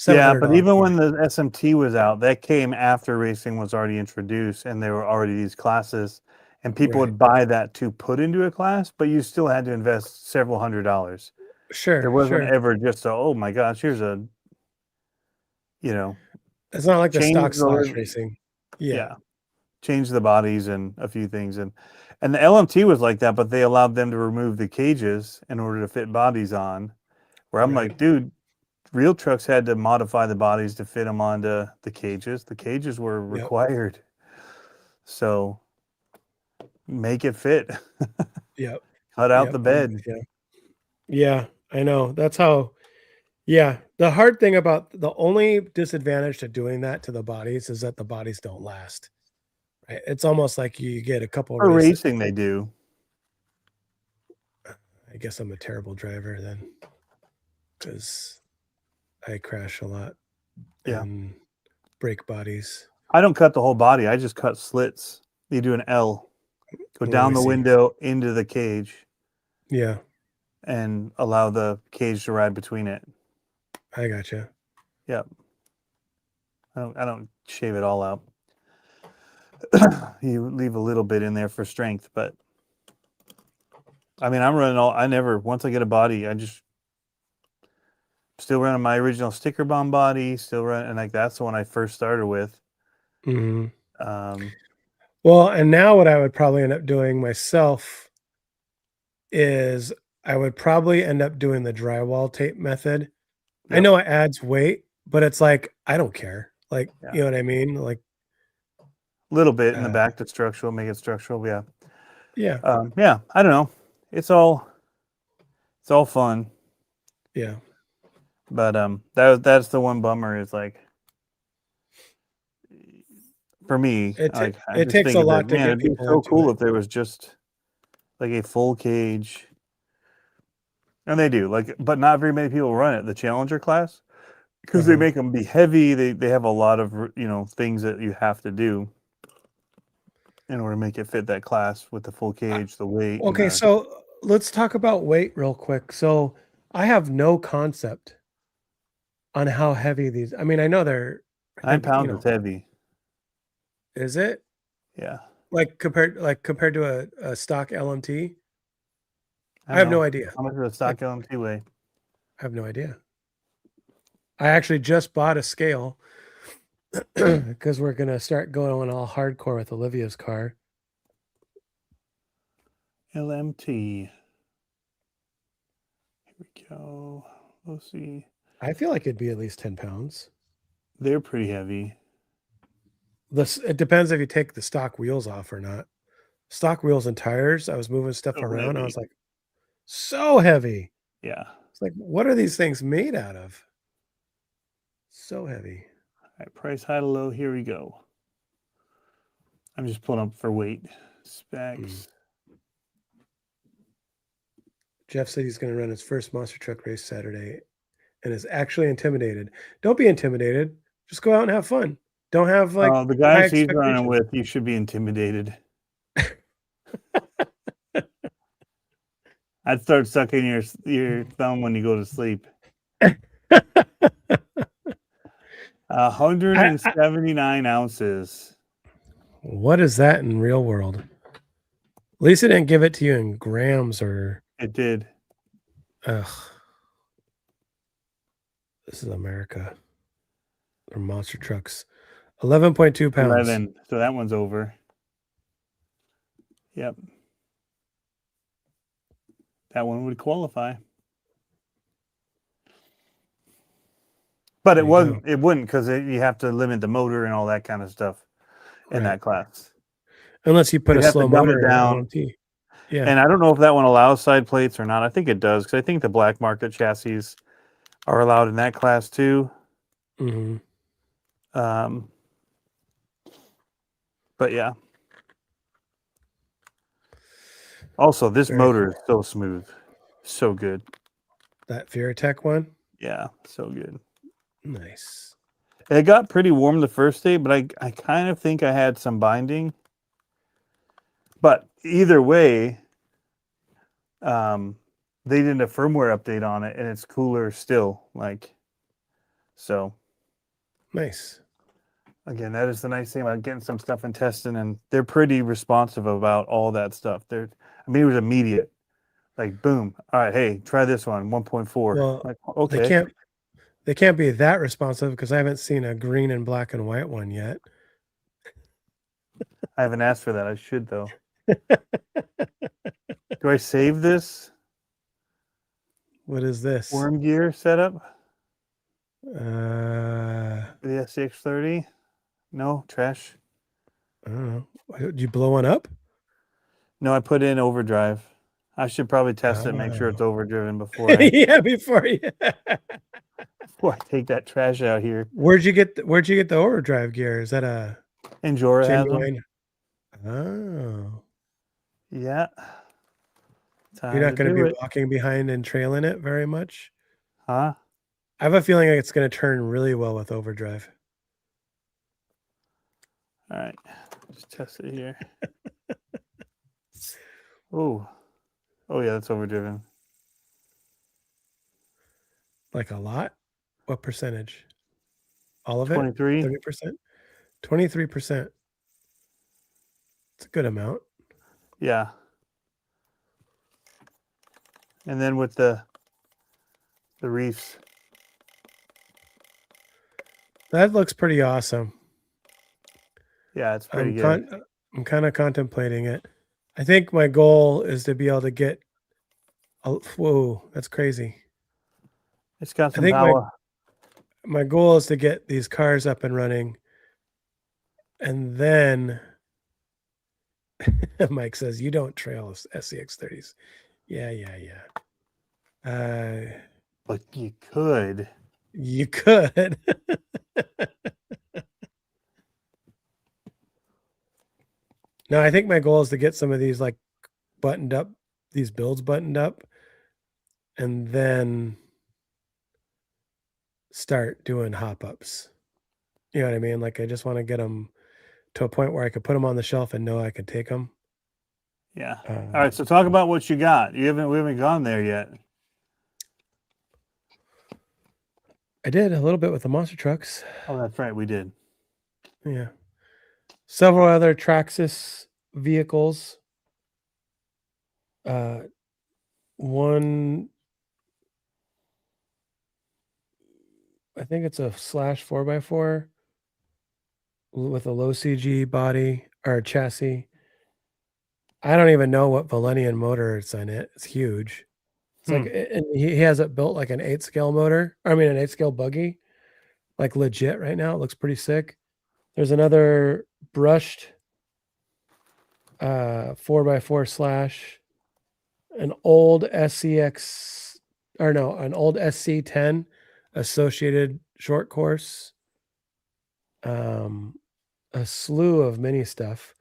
Yeah, but $700 even car. when the SMT was out, that came after racing was already introduced, and there were already these classes, and people Right. would buy that to put into a class, but you still had to invest several $100s. There Sure, wasn't sure. ever just oh my gosh, here's a It's not like the change stock the slash racing. Yeah, change the bodies and a few things, and the LMT was like that, but they allowed them to remove the cages in order to fit bodies on. Where I'm right. like, dude, real trucks had to modify the bodies to fit them onto the cages. The cages were Yep. required, so make it fit. Yep. Cut out Yep. the I'm bed. with you. Yeah, I know. That's how. Yeah, the hard thing about the only disadvantage to doing that to the bodies is that the bodies don't last. Right? It's almost like you get a couple For races. racing, they do. I guess I'm a terrible driver then, because I crash a lot Yeah. and break bodies. I don't cut the whole body. I just cut slits. You do an L, go Oh, down I the see. window into the cage, Yeah, and allow the cage to ride between it. I gotcha. Yep. I don't shave it all out. You leave a little bit in there for strength, but I mean, I'm running once I get a body, I just still running my original sticker bomb body, still running, and like that's the one I first started with. Hmm. Um, Well, and now what I would probably end up doing myself is I would probably end up doing the drywall tape method. I Yep. know it adds weight, but it's like I don't care. Like, Yeah. you know what I mean? Like, A little bit in the Uh, back to structural, make it structural. Yeah. yeah, Yeah. I don't know. It's all fun, yeah. but that's the one bummer is like for me, It ta- like I it just takes think a of lot it, to man, get it'd be people so into cool it. if there was just like a full cage. And they do, like, but not very many people run it, the Challenger class, because they Uh-huh. make them be heavy. They have a lot of, things that you have to do in order to make it fit that class with the full cage, the weight. And Okay, so let's talk about weight real quick. So I have no concept on how heavy these. I mean, I know they're 9 heavy. pounds is heavy. Is it Yeah. like compared to a stock LMT? I don't have no know. idea. How much does a stock LMT weigh? I have no idea. I actually just bought a scale because we're gonna start going all hardcore with Olivia's car. LMT. Here we go. Let's see. I feel like it'd be at least 10 pounds. They're pretty heavy. It depends if you take the stock wheels off or not. Stock wheels and tires. I was moving stuff So around. I heavy. was like, so heavy. Yeah. It's like, what are these things made out of? So heavy. All right, price high to low. Here we go. I'm just pulling up for weight specs. Jeff said he's going to run his first monster truck race Saturday and is actually intimidated. Don't be intimidated. Just go out and have fun. Don't have like The high guys he's running expectations. with, you should be intimidated. I'd start sucking your thumb when you go to sleep. 179 ounces. What is that in real world? At least it didn't give it to you in grams or. It did. Ugh. This is America. Or monster trucks. 11.2 pounds. 11. So that one's over. Yep. That one would qualify. But it wasn't. It wouldn't because you have to limit the motor and all that kind of stuff in that class. Unless you put You'd a have slow to dumb motor it down. in LMT. Yeah. And I don't know if that one allows side plates or not. I think it does because I think the black market chassis are allowed in that class too. Mm-hmm. But yeah. Also, this Very motor is so smooth. So good. That Veritech one? Yeah, so good. Nice. It got pretty warm the first day, but I kind of think I had some binding. But either way, they did a firmware update on it, and it's cooler still. So. Nice. Again, that is the nice thing about getting some stuff and testing, and they're pretty responsive about all that stuff. It was immediate. Like, boom. All right, hey, try this one, 1.4. Well, like, okay. They can't be that responsive because I haven't seen a green and black and white one yet. I haven't asked for that. I should, though. Do I save this? What is this? Worm gear setup? The The SCX30? No, trash. I don't know. Did you blow one up? No, I put in overdrive. I should probably test it and make sure it's overdriven before Yeah, before you. before I take that trash out here. Where'd you get the overdrive gear? Is that a Enjora has them. genuine? Oh. Yeah. You're not going to be walking behind and trailing it very much? Huh? I have a feeling it's going to turn really well with overdrive. All right. Just test it here. Oh. Oh, yeah, that's overdriven. Like a lot? What percentage? All of it? 23. 30%? 23%. It's a good amount. Yeah. And then with the reefs. That looks pretty awesome. Yeah, it's pretty good. I'm kind of contemplating it. I think my goal is to be able to get Oh, whoa, that's crazy. It's got I some think power. my goal is to get these cars up and running. And then Mike says, you don't trail SCX30s. Yeah. But you could. You could. No, I think my goal is to get some of these like buttoned up, these builds buttoned up, and then start doing hop ups. You know what I mean? Like I just want to get them to a point where I could put them on the shelf and know I could take them. Yeah. All right. So talk about what you got. We haven't gone there yet. I did a little bit with the monster trucks. Oh, that's right. We did. Yeah. Several other Traxxas vehicles. One, I think it's a slash 4x4 with a low CG body or chassis. I don't even know what Valenian motor it's in it. It's huge. It's like, and he has it built like an 8-scale motor. I mean, an 8-scale buggy, like legit right now. It looks pretty sick. There's another brushed 4x4 slash, an old SCX, or no, an old SC10 associated short course. A slew of mini stuff.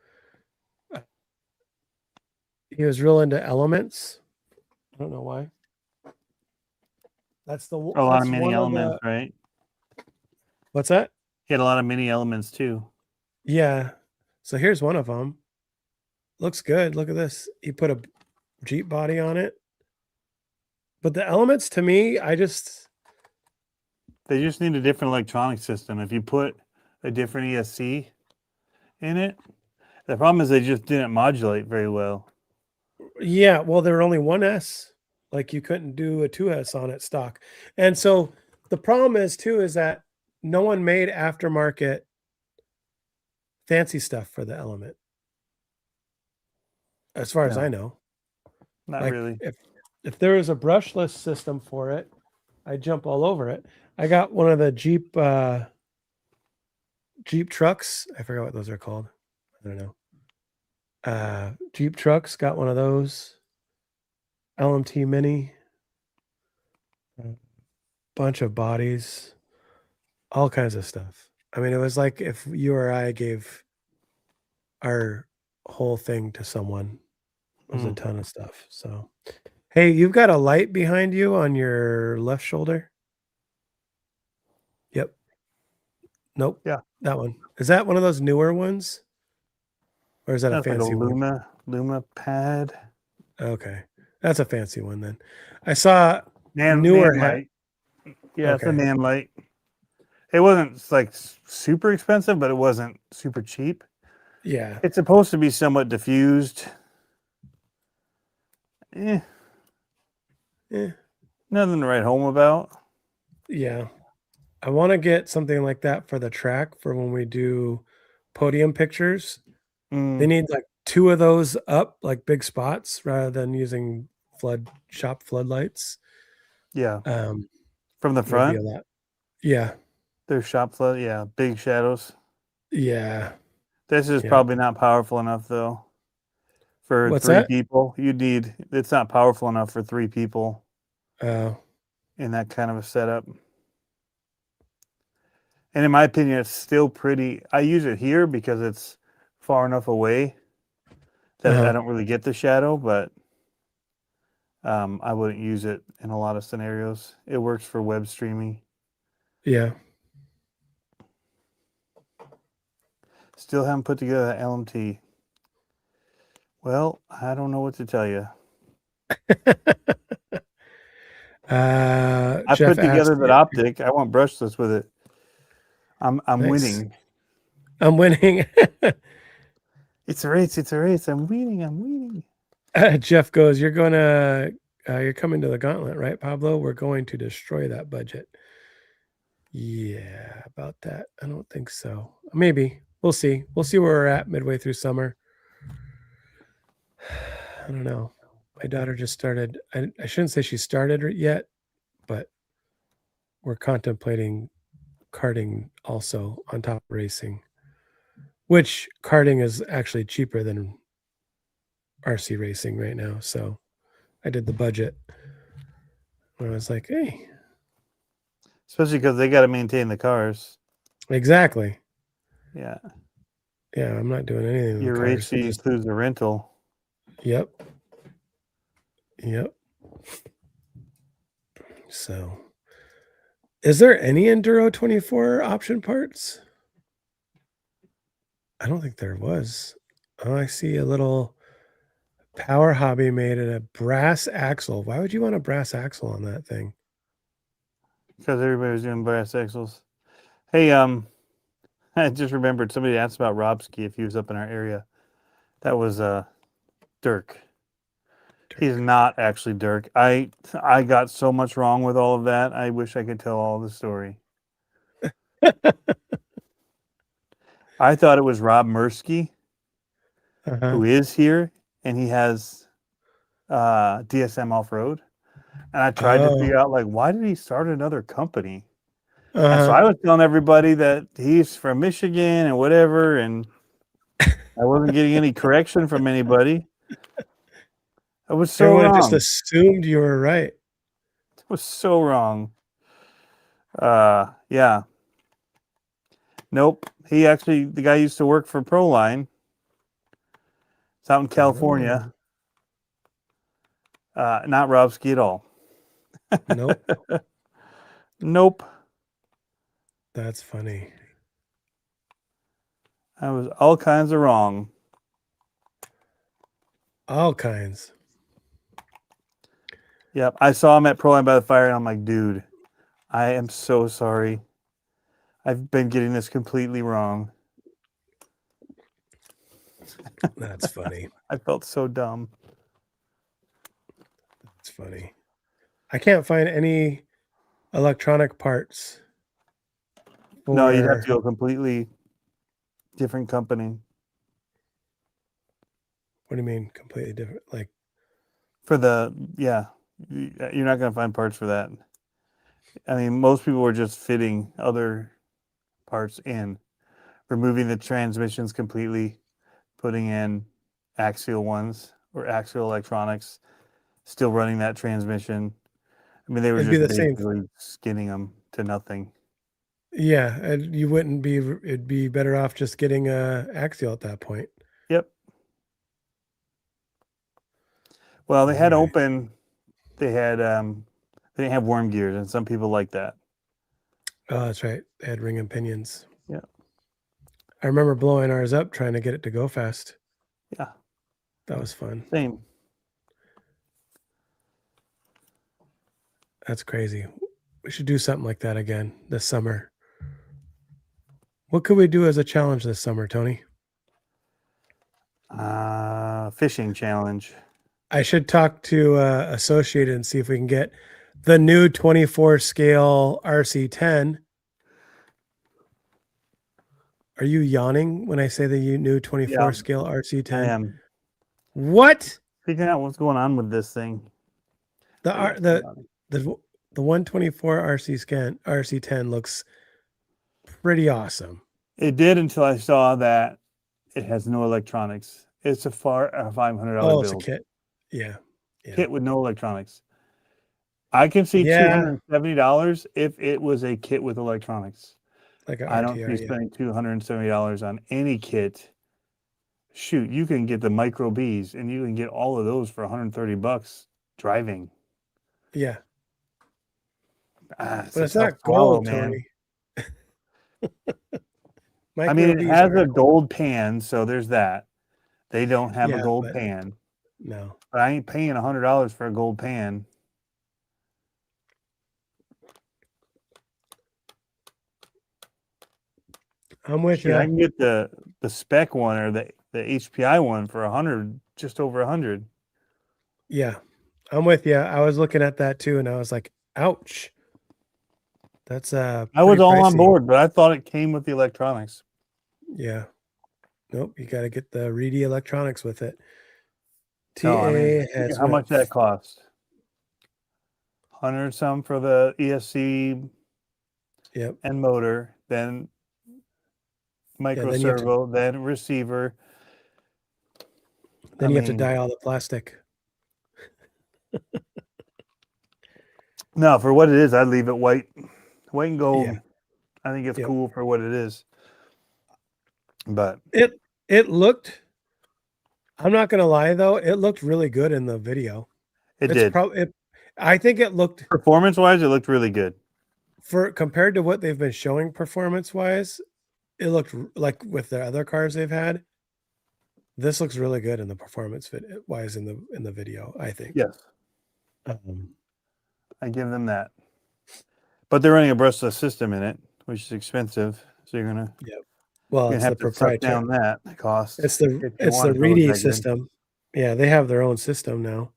He was real into elements. I don't know why. That's the A lot that's of mini one elements, the, right? what's that? He had a lot of mini elements too. Yeah. So here's one of them. Looks good. Look at this. He put a Jeep body on it. But the elements to me, They just need a different electronic system. If you put a different ESC in it, the problem is they just didn't modulate very well. yeah, well, there were only 1S. Like you couldn't do a 2S on it stock. And so the problem is too, is that no one made aftermarket fancy stuff for the element. As far as No. I know. Not Like really. if there was a brushless system for it, I'd jump all over it. I got one of the Jeep trucks. I forgot what those are called. I don't know. Jeep trucks, got one of those. LMT Mini. Bunch of bodies. All kinds of stuff. I mean, it was like if you or I gave our whole thing to someone. It was a ton of stuff. So, hey, you've got a light behind you on your left shoulder. Yep. Nope. Yeah. That one. Is that one of those newer ones? Or is that That's a fancy like a one? Luma pad. Okay. That's a fancy one then. I saw Nan newer light. Yeah, it's a Okay. Nan light. It wasn't like super expensive, but it wasn't super cheap. Yeah. It's supposed to be somewhat diffused. Eh. Nothing to write home about. Yeah. I want to get something like that for the track for when we do podium pictures. They need like 2 of those up, like big spots, rather than using shop floodlights. Yeah. From the Would be front, a lot. Yeah. they're shop flood. Yeah, big shadows. Yeah. This is Yeah. probably not powerful enough though. For What's 3 that? people, it's not powerful enough for 3 people Oh. in that kind of a setup. And in my opinion, it's still pretty. I use it here because it's far enough away that I don't really get the shadow, but I wouldn't use it in a lot of scenarios. It works for web streaming. Yeah. Still haven't put together that LMT. Well, I don't know what to tell you. I Jeff put together asked, that optic. I want brushless with it. I'm Nice. winning. I'm winning. It's a race. It's a race. I'm winning. Jeff goes, you're coming to the gauntlet, right, Pablo? We're going to destroy that budget. Yeah, about that. I don't think so. Maybe. We'll see. We'll see where we're at midway through summer. I don't know. My daughter just started. I shouldn't say she started it yet, but we're contemplating karting also on top of racing, which karting is actually cheaper than RC racing right now. So I did the budget. And I was like, hey, Especially because they got to maintain the cars. exactly. Yeah. Yeah, I'm not doing anything. Your With race cars. fee includes the rental. Yep. Yep. So, is there any Enduro 24 option parts? I don't think there was. Oh, I see a little Power Hobby made it a brass axle. Why would you want a brass axle on that thing? Because everybody was doing brass axles. Hey, I just remembered somebody asked about Robski if he was up in our area. That was Dirk. He's not actually Dirk. I got so much wrong with all of that. I wish I could tell all the story. I thought it was Rob Mursky, Uh-huh. who is here, and he has DSM Off Road. And I tried to figure out, like, why did he start another company? And so I was telling everybody that he's from Michigan and whatever, and I wasn't getting any correction from anybody. I was so Everyone wrong. just assumed you were right. It was so wrong. Yeah. Nope. He actually, the guy used to work for Proline. It's out in California. Not Robski at all. Nope. Nope. That's funny. I was all kinds of wrong. All kinds. Yep. I saw him at Proline by the Fire, and I'm like, dude, I am so sorry. I've been getting this completely wrong. That's funny. I felt so dumb. That's funny. I can't find any electronic parts. No, you'd have for- to go completely different company. What do you mean completely different? Like, For the, yeah, you're not going to find parts for that. I mean, most people were just fitting other parts in, removing the transmissions completely, putting in axial ones or axial electronics, still running that transmission. I mean, they were It'd be just the same. basically skinning them to nothing. yeah, and you wouldn't be. It'd be better off just getting a axial at that point. Yep. Well, they had Anyway. open. They had they didn't have worm gears, and some people like that. Oh, that's right. They had ring and pinions. Yeah. I remember blowing ours up trying to get it to go fast. Yeah. That was fun. Same. That's crazy. We should do something like that again this summer. What could we do as a challenge this summer, Tony? Fishing challenge. I should talk to Associated and see if we can get the new 24 scale RC10. Are you yawning when I say the new 24 Yeah. scale RC10? I am What? figuring out what's going on with this thing. The 124 RC10 looks pretty awesome. It did until I saw that it has no electronics. It's a $500 Oh, it's a build. kit. Yeah. Kit with no electronics. I can see Yeah. $270 if it was a kit with electronics. Like an I don't RTR, see yeah. spending $270 on any kit. Shoot, you can get the micro Bs and you can get all of those for $130 driving. Yeah. But But it's not gold, Tony. I mean, it Micro Bs has are a gold pan, so there's that. They don't have a Yeah, gold but- pan. No. But I ain't paying $100 for a gold pan. I'm with Shoot, I you. can get the spec one or the HPI one for 100, just over 100. Yeah. I'm with you. I was looking at that too, and I was like, ouch. That's I was pretty all on pricey. board, but I thought it came with the electronics. Yeah. Nope. You got to get the Reedy electronics with it. No, I mean, TA has how much what? that cost? 100 some for the ESC Yep. and motor, then micro then you have to servo, then receiver. then I you have to mean, dye all the plastic. no, for what it is, I'd leave it white and gold. Yeah. I think it's Yep. cool for what it is. But It looked. I'm not gonna lie though, it looked really good in the video. it It's did. probably. I think it looked Performance wise, it looked really good. for compared to what they've been showing performance wise. It looked like with the other cars they've had. This looks really good in the performance wise in the video. I think. Yes, Um, I give them that. But they're running a brushless system in it, which is expensive. So you're gonna well, it's the have to suck proprietary. down that cost. It's the if you want it to look Reedy that good. system. Yeah, they have their own system now.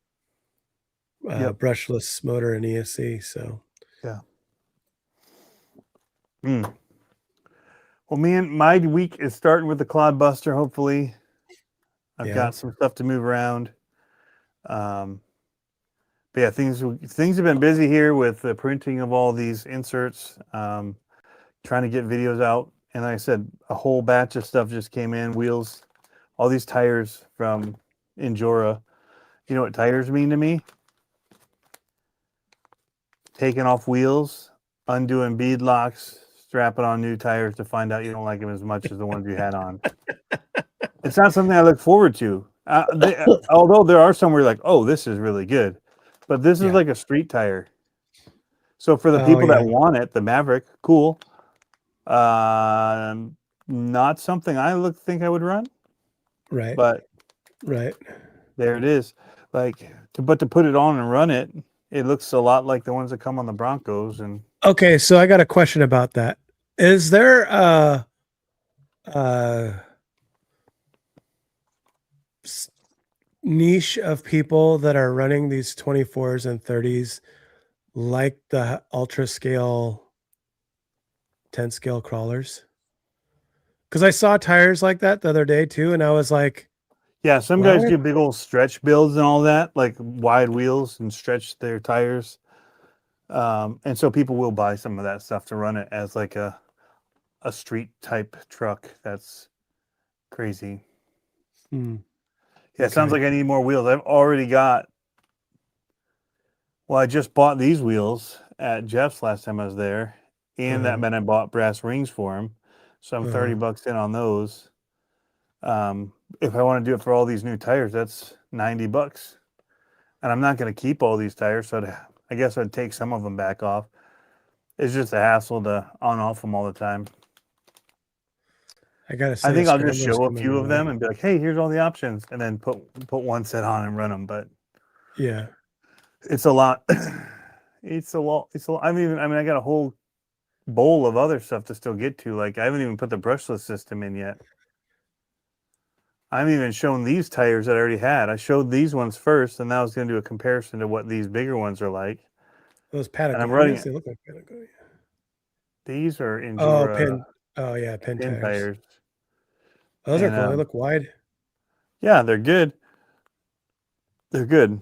Yep. Brushless motor and ESC. So Yeah. Well, man, my week is starting with the Clod Buster. Hopefully, I've Yeah. got some stuff to move around. But yeah, things have been busy here with the printing of all these inserts, trying to get videos out. And like I said, a whole batch of stuff just came in. Wheels, all these tires from Injora. You know what tires mean to me? Taking off wheels, undoing bead locks, strapping on new tires to find out you don't like them as much as the ones you had on. It's not something I look forward to. Although there are some where you're like, oh, this is really good. But this is like a street tire. So for the people that want it, the Maverick, cool. Not something I think I would run. Right. But right. there it is. But to put it on and run it, it looks a lot like the ones that come on the Broncos. And okay, so I got a question about that. Is there a niche of people that are running these 24s and 30s like the ultra scale 10 scale crawlers? Because I saw tires like that the other day too, and I was like, yeah, some guys do big old stretch builds and all that, like wide wheels and stretch their tires. And so people will buy some of that stuff to run it as like a street type truck. That's crazy. Yeah, it sounds like I need more wheels. I've already got. Well, I just bought these wheels at Jeff's last time I was there, and that meant I bought brass rings for him. So I'm $30 in on those. If I want to do it for all these new tires, that's $90. And I'm not going to keep all these tires, so I guess I'd take some of them back off. It's just a hassle to on-off them all the time. I gotta say, I think I'll just show a few of them and be like, "Hey, here's all the options," and then put one set on and run them. But yeah, it's a lot. It's a lot. I mean, I got a whole bowl of other stuff to still get to. Like I haven't even put the brushless system in yet. I haven't even shown these tires that I already had. I showed these ones first, and now I was going to do a comparison to what these bigger ones are like. those Patagonias, running they look like Patagonia. These are Endura. Pin tires. Those are cool. They look wide. Yeah, they're good. They're good.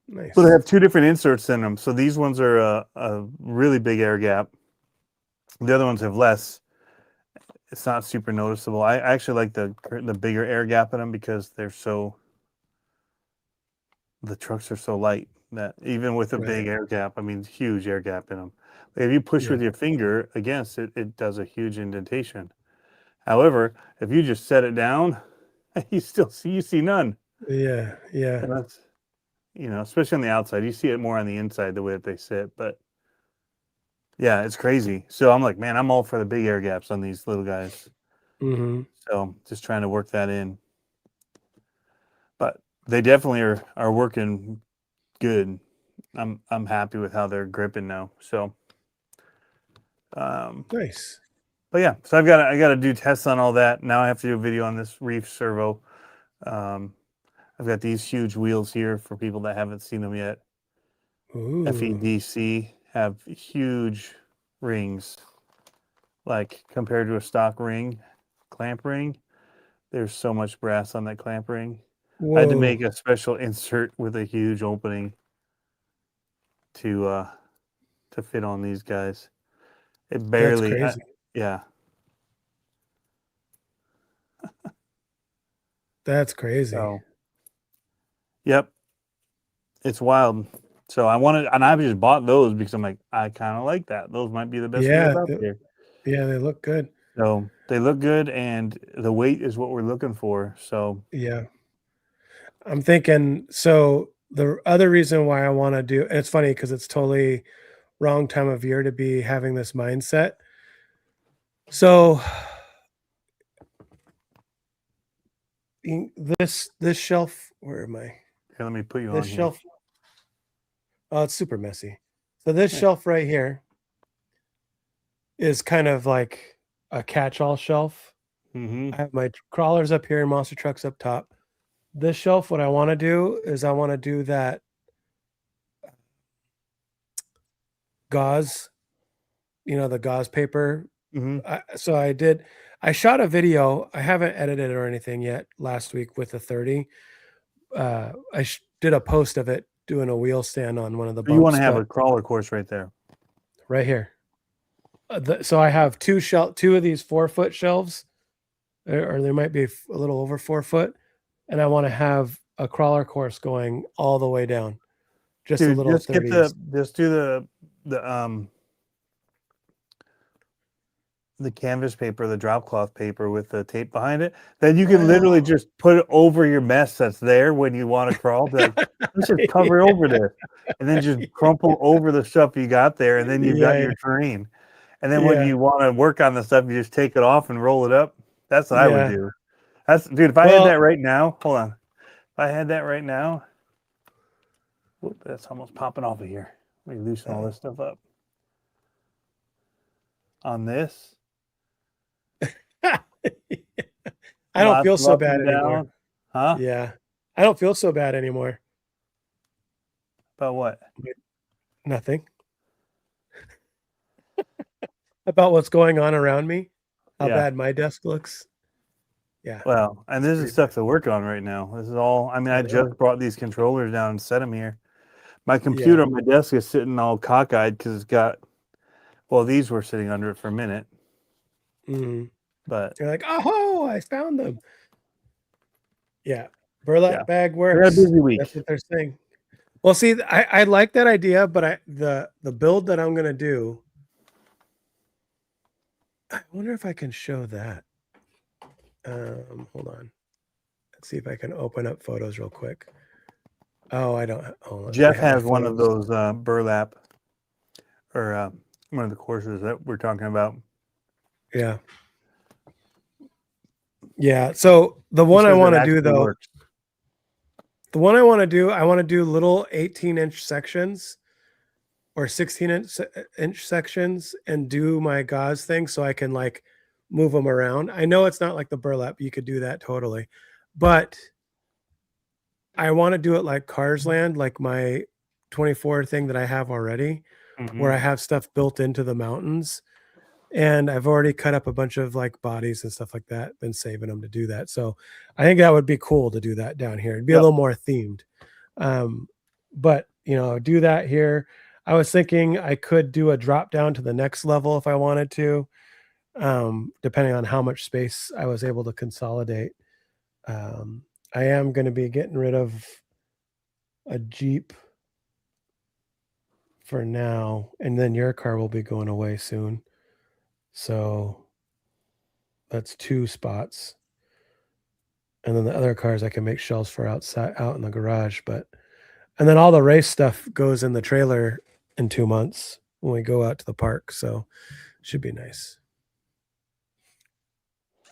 Nice. So they have two different inserts in them. So these ones are a really big air gap. The other ones have less. It's not super noticeable. I actually like the bigger air gap in them because the trucks are so light that even with a big air gap, I mean, huge air gap in them. If you push with your finger against it, it does a huge indentation. However, if you just set it down, you see none. Yeah. And that's, especially on the outside, you see it more on the inside the way that they sit. But yeah, it's crazy. So I'm like, man, I'm all for the big air gaps on these little guys. So just trying to work that in. But they definitely are working good. I'm happy with how they're gripping now. So nice. But yeah, so I got to do tests on all that. Now I have to do a video on this reef servo. I've got these huge wheels here for people that haven't seen them yet. Ooh. FEDC have huge rings, like compared to a stock ring, clamp ring. There's so much brass on that clamp ring. I had to Whoa. make a special insert with a huge opening to fit on these guys. It barely. That's crazy. Yeah. That's crazy. So. Yep. It's wild. So I wanted, and I just bought those because I'm like, I kind of like that. Those might be the best Yeah, wheels out there. Yeah, they look good. So they look good, and the weight is what we're looking for. So Yeah. I'm thinking, so the other reason why I want to do, and it's funny because it's totally wrong time of year to be having this mindset. So this shelf, where am I? here, let me put you This on here. shelf. Oh, it's super messy. So this shelf right here is kind of like a catch-all shelf. Mm-hmm. I have my crawlers up here and monster trucks up top. This shelf, what I want to do is I want to do that gauze, the gauze paper. Mm-hmm. I shot a video. I haven't edited it or anything yet last week with the 30. Did a post of it doing a wheel stand on one of the bumps. You want to have a crawler course right there. Right here. So I have two of these 4-foot shelves, or they might be a little over 4 foot, and I want to have a crawler course going all the way down. Just Dude, a little just 30s. just do the canvas paper, the drop cloth paper with the tape behind it. Then you can literally just put it over your mess that's there when you want to crawl. Be like, let's just cover over this, and then just crumple over the stuff you got there, and then you've got your terrain. And then when you want to work on the stuff, you just take it off and roll it up. That's what I would do. Dude, if I had that right now, hold on. If I had that right now, whoop, that's almost popping off of here. Let me loosen all this stuff up. On this. I don't feel so bad anymore. Huh? Yeah. I don't feel so bad anymore. About what? Nothing. About what's going on around me. How bad my desk looks. Yeah. Well, and this is stuff to work on right now. This is all, I mean, I just brought these controllers down and set them here. My computer on my desk is sitting all cockeyed because it's got, well, these were sitting under it for a minute. Mm-hmm. But you're like, oh, I found them. Yeah. Burlap bag works. We had a busy week. That's what they're saying. Well, see, I like that idea, but the build that I'm going to do, I wonder if I can show that. Hold on. Let's see if I can open up photos real quick. Oh, I don't. Hold on. Jeff has one of those burlap, or one of the courses that we're talking about. Yeah. Yeah. So the one I want to do though, I want to do little 18-inch sections or 16-inch sections and do my gauze thing so I can like move them around. I know it's not like the burlap. You could do that totally. But I want to do it like Cars Land, like my 24 thing that I have already, where I have stuff built into the mountains. And I've already cut up a bunch of like bodies and stuff like that, been saving them to do that. So I think that would be cool to do that down here. It'd be a little more themed. But, do that here. I was thinking I could do a drop down to the next level if I wanted to, depending on how much space I was able to consolidate. I am going to be getting rid of a Jeep for now, and then your car will be going away soon. So that's 2 spots. And then the other cars I can make shelves for outside, out in the garage. And then all the race stuff goes in the trailer in 2 months when we go out to the park. So should be nice.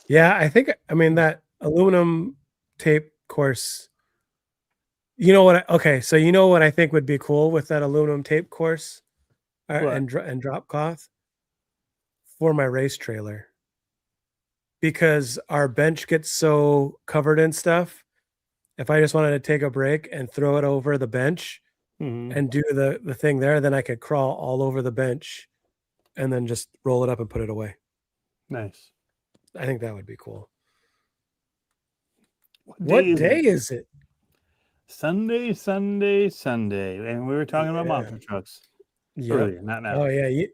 Yeah, that aluminum tape course, okay, so you know what I think would be cool with that aluminum tape course and drop cloth for my race trailer, because our bench gets so covered in stuff. If I just wanted to take a break and throw it over the bench and do the thing there, then I could crawl all over the bench and then just roll it up and put it away. Nice. I think that would be cool. What day is it? Sunday, and we were talking about monster trucks earlier, not now. Oh yeah, you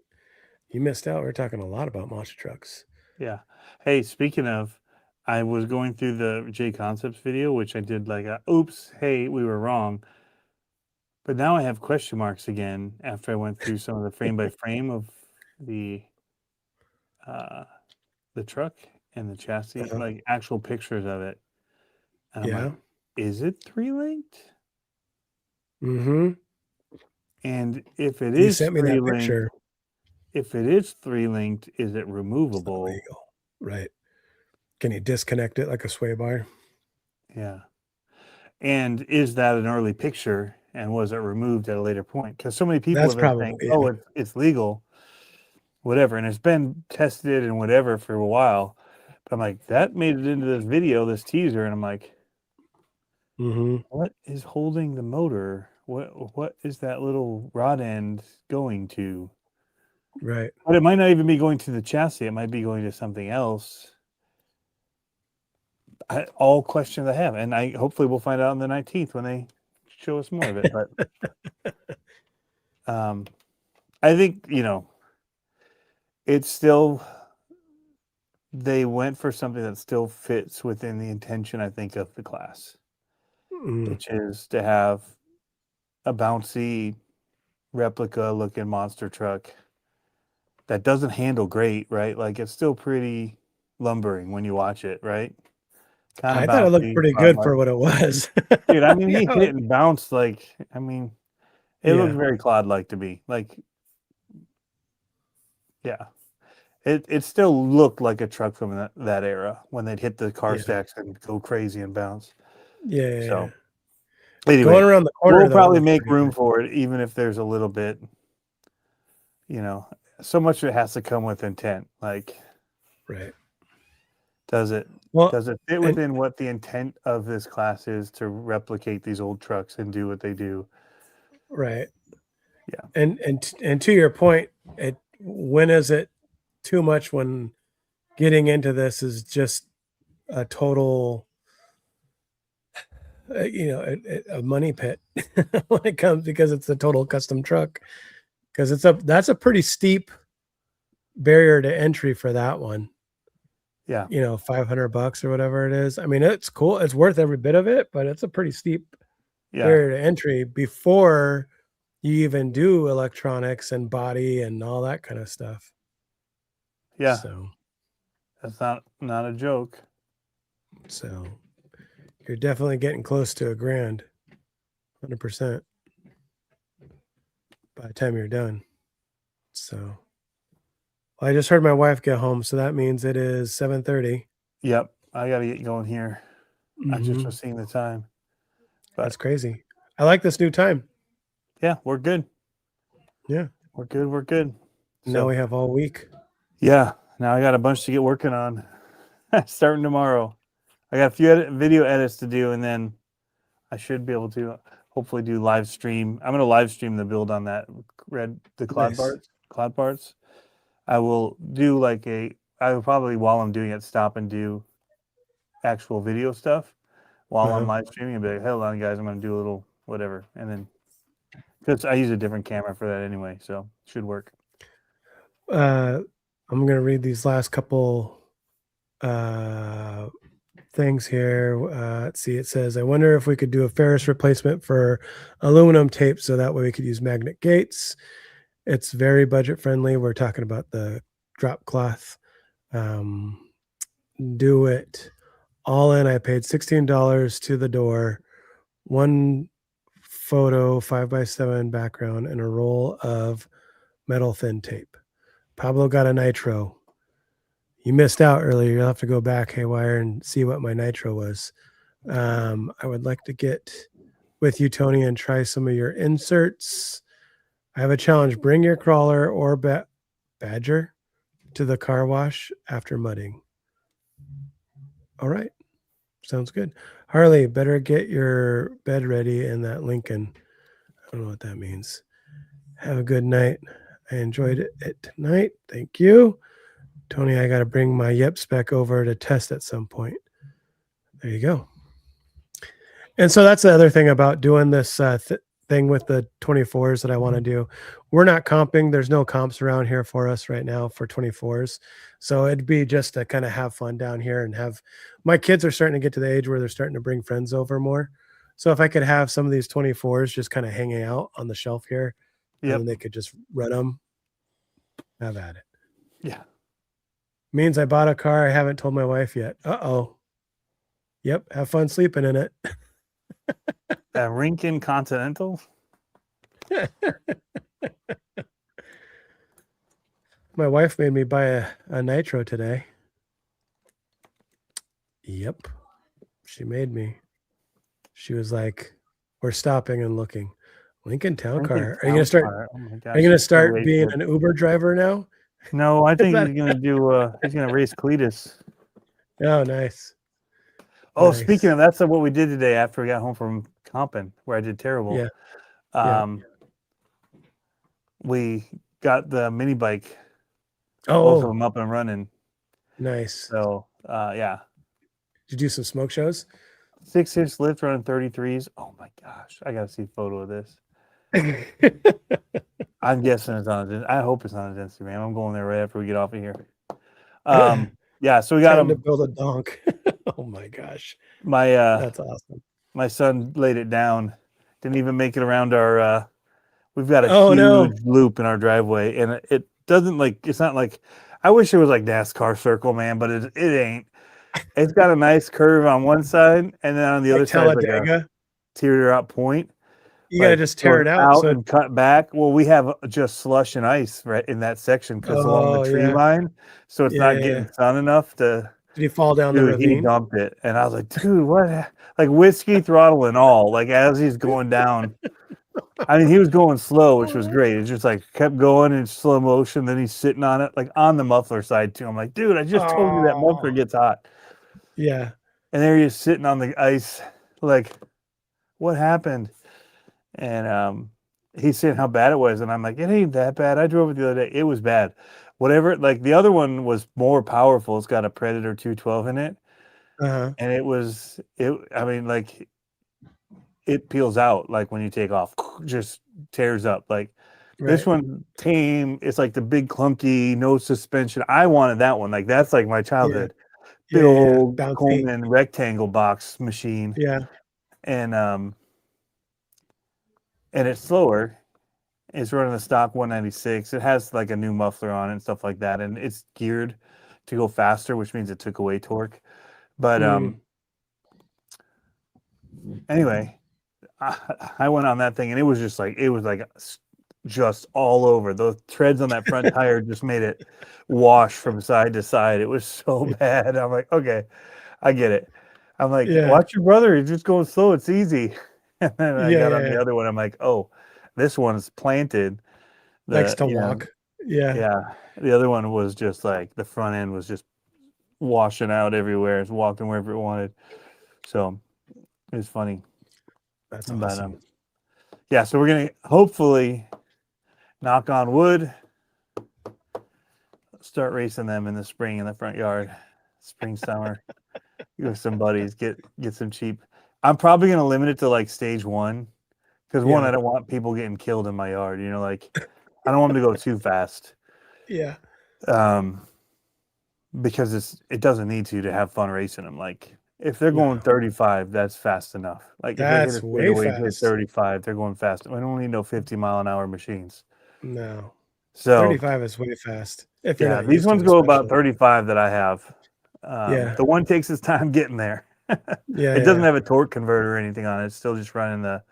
missed out. We're talking a lot about monster trucks. Yeah. Hey, speaking of, I was going through the J Concepts video, which I did like, oops, hey, we were wrong. But now I have question marks again after I went through some of the frame by frame of the truck and the chassis, like actual pictures of it. And I'm Yeah. like, is it 3-linked? Mm-hmm. And if it You is sent me that 3-linked, picture. if it is 3-linked, is it It's removable? illegal. Right. Can you disconnect it like a sway bar? Yeah. And is that an early picture? And was it removed at a later point? Because so many people That's have been probably saying, "Oh, it's legal, whatever," and it's been tested and whatever for a while. But I'm like, that made it into this video, this teaser, and I'm like, Mm-hmm. what is holding the motor? What is that little rod end going to? Right. But it might not even be going to the chassis. It might be going to something else. All questions I have, and I hopefully we'll find out on the 19th when they show us more of it. But I think it's still, they went for something that still fits within the intention, I think, of the class, which is to have a bouncy replica looking monster truck that doesn't handle great, right? Like it's still pretty lumbering when you watch it, right? Kind of I thought it looked bouncy. pretty good for what it was. Dude, I mean, he Yeah, hit and bounced like, I mean, it looked yeah. very Clod-like to me. Like, yeah. It still looked like a truck from that era when they'd hit the car Yeah. stacks and go crazy and bounce. Yeah. So Going anyway, around the corner, we'll though, it probably looked make pretty room good. for it, even if there's a little bit, so much of it has to come with intent. Like, Right. does it Well, fit within what the intent of this class is to replicate these old trucks and do what they do? right. Yeah. And to your point, when is it too much when getting into this is just a total a money pit when it comes, because it's a total custom truck, because that's a pretty steep barrier to entry for that one. Yeah. $500 or whatever it is. I mean, it's cool, it's worth every bit of it, but it's a pretty steep barrier to entry before you even do electronics and body and all that kind of stuff. Yeah. So That's not a joke. So you're definitely getting close to $1,000, 100%, by the time you're done. So, well, I just heard my wife get home, so that means it is 7:30. Yep. I got to get going here. I just Mhm. was seeing the time. But That's crazy. I like this new time. yeah, we're good. Yeah. We're good. We're good. Now So we have all week. yeah, now I got a bunch to get working on starting tomorrow. I got a few video edits to do, and then I should be able to hopefully do live stream. I'm going to live stream the build on that the Cloud Nice. parts. I will do I will probably, while I'm doing it, stop and do actual video stuff while I'm live streaming and be like, hold on guys, I'm going to do a little whatever. And then, because I use a different camera for that anyway, so it should work. I'm going to read these last couple things here. Let's see. It says, I wonder if we could do a Ferris replacement for aluminum tape so that way we could use magnet gates. It's very budget friendly. We're talking about the drop cloth. Do it all in. I paid $16 to the door, one photo, 5x7 background, and a roll of metal thin tape. Pablo got a Nitro. You missed out earlier. You'll have to go back, Haywire, and see what my Nitro was. I would like to get with you, Tony, and try some of your inserts. I have a challenge. Bring your crawler or Badger to the car wash after mudding. All right. Sounds good. Harley, better get your bed ready in that Lincoln. I don't know what that means. Have a good night. I enjoyed it tonight. Thank you. Tony, I got to bring my Yep spec over to test at some point. There you go. And so that's the other thing about doing this thing with the 24s that I want to do. We're not comping. There's no comps around here for us right now for 24s. So it'd be just to kind of have fun down here and have my kids are starting to get to the age where they're starting to bring friends over more. So if I could have some of these 24s just kind of hanging out on the shelf here, and Yep. then they could just run them, have at it. Yeah. Means I bought a car I haven't told my wife yet. Uh-oh. Yep, have fun sleeping in it. A Rinkin Continental. My wife made me buy a Nitro today. Yep. She made me. She was like, we're stopping and looking. Lincoln Town Car. Are you gonna start Oh my gosh, are you gonna I can't start wait being for an it. Uber driver now? No, I think that- he's gonna do. He's gonna race Cletus. Oh, nice. Oh, Nice. speaking of that's what we did today after we got home from comping, where I did terrible. Yeah. Yeah. We got the mini bike, both of Oh, them up and running. nice. So yeah, Did you do some smoke shows? 6-inch lift running 33s. Oh my gosh, I gotta see a photo of this. I'm guessing it's on. I hope it's on his Instagram. I'm going there right after we get off of here. Yeah, so we got Trying to him. build a donk. Oh my gosh. My That's awesome. my son laid it down. Didn't even make it around our. We've got a Oh, huge no. loop in our driveway, and it doesn't like. It's not like. I wish it was like NASCAR circle, man, but it ain't. It's got a nice curve on one side, and then on the other side, like a Talladega. teardrop point. You gotta like, just tear it goes out. So and cut back. Well, we have just slush and ice right in that section because along Oh, the tree yeah. line, so it's Yeah, not yeah, getting yeah. sun enough to. Did he fall down the Dude, he ravine? dumped it, and I was like, dude, what? Like whiskey throttle and all, like as he's going down. I mean, he was going slow, which was great. It just like kept going in slow motion. Then he's sitting on it, like on the muffler side too. I'm like, dude, I just told you that muffler Oh. gets hot. Yeah. And there he is sitting on the ice, like, what happened? And he's saying how bad it was, and I'm like, it ain't that bad. I drove it the other day. It was bad. Whatever. Like the other one was more powerful. It's got a Predator 212 in it, Uh-huh. and it was it. I mean, like, it peels out like when you take off, just tears up. Like this Right. one tame. It's like the big clunky, no suspension. I wanted that one. Like that's like my childhood. Yeah, Big yeah, old bouncy. Coleman rectangle box machine. Yeah. And it's slower. It's running the stock 196. It has like a new muffler on it and stuff like that, and it's geared to go faster, which means it took away torque. But anyway, I went on that thing, and it was like just all over. The treads on that front tire just made it wash from side to side. It was so bad. I'm like, okay, I get it. I'm like, Yeah. watch your brother. He's just going slow. It's easy. And then I got on Yeah. the other one. I'm like, oh, this one's planted. Likes to you know, walk. Yeah. yeah. The other one was just like the front end was just washing out everywhere. It's walking wherever it wanted. So it was funny. That's But awesome. yeah, so we're gonna hopefully, knock on wood, start racing them in the spring in the front yard, spring summer. With some buddies, get some cheap. I'm probably gonna limit it to like stage 1, because one, Yeah. I don't want people getting killed in my yard. You know, like I don't want them to go too fast. Yeah. Because it doesn't need to have fun racing them. Like if they're going No. 35, that's fast enough. Like That's if they hit a way straightaway hit fast. 35, they're going fast. We don't need no 50-mile-an-hour machines. No. So 35 is way fast. If you're yeah, not these used to ones it, go about especially. 35 that I have. Yeah. The one takes its time getting there. Yeah. It doesn't yeah. have a torque converter or anything on it. It's still just running the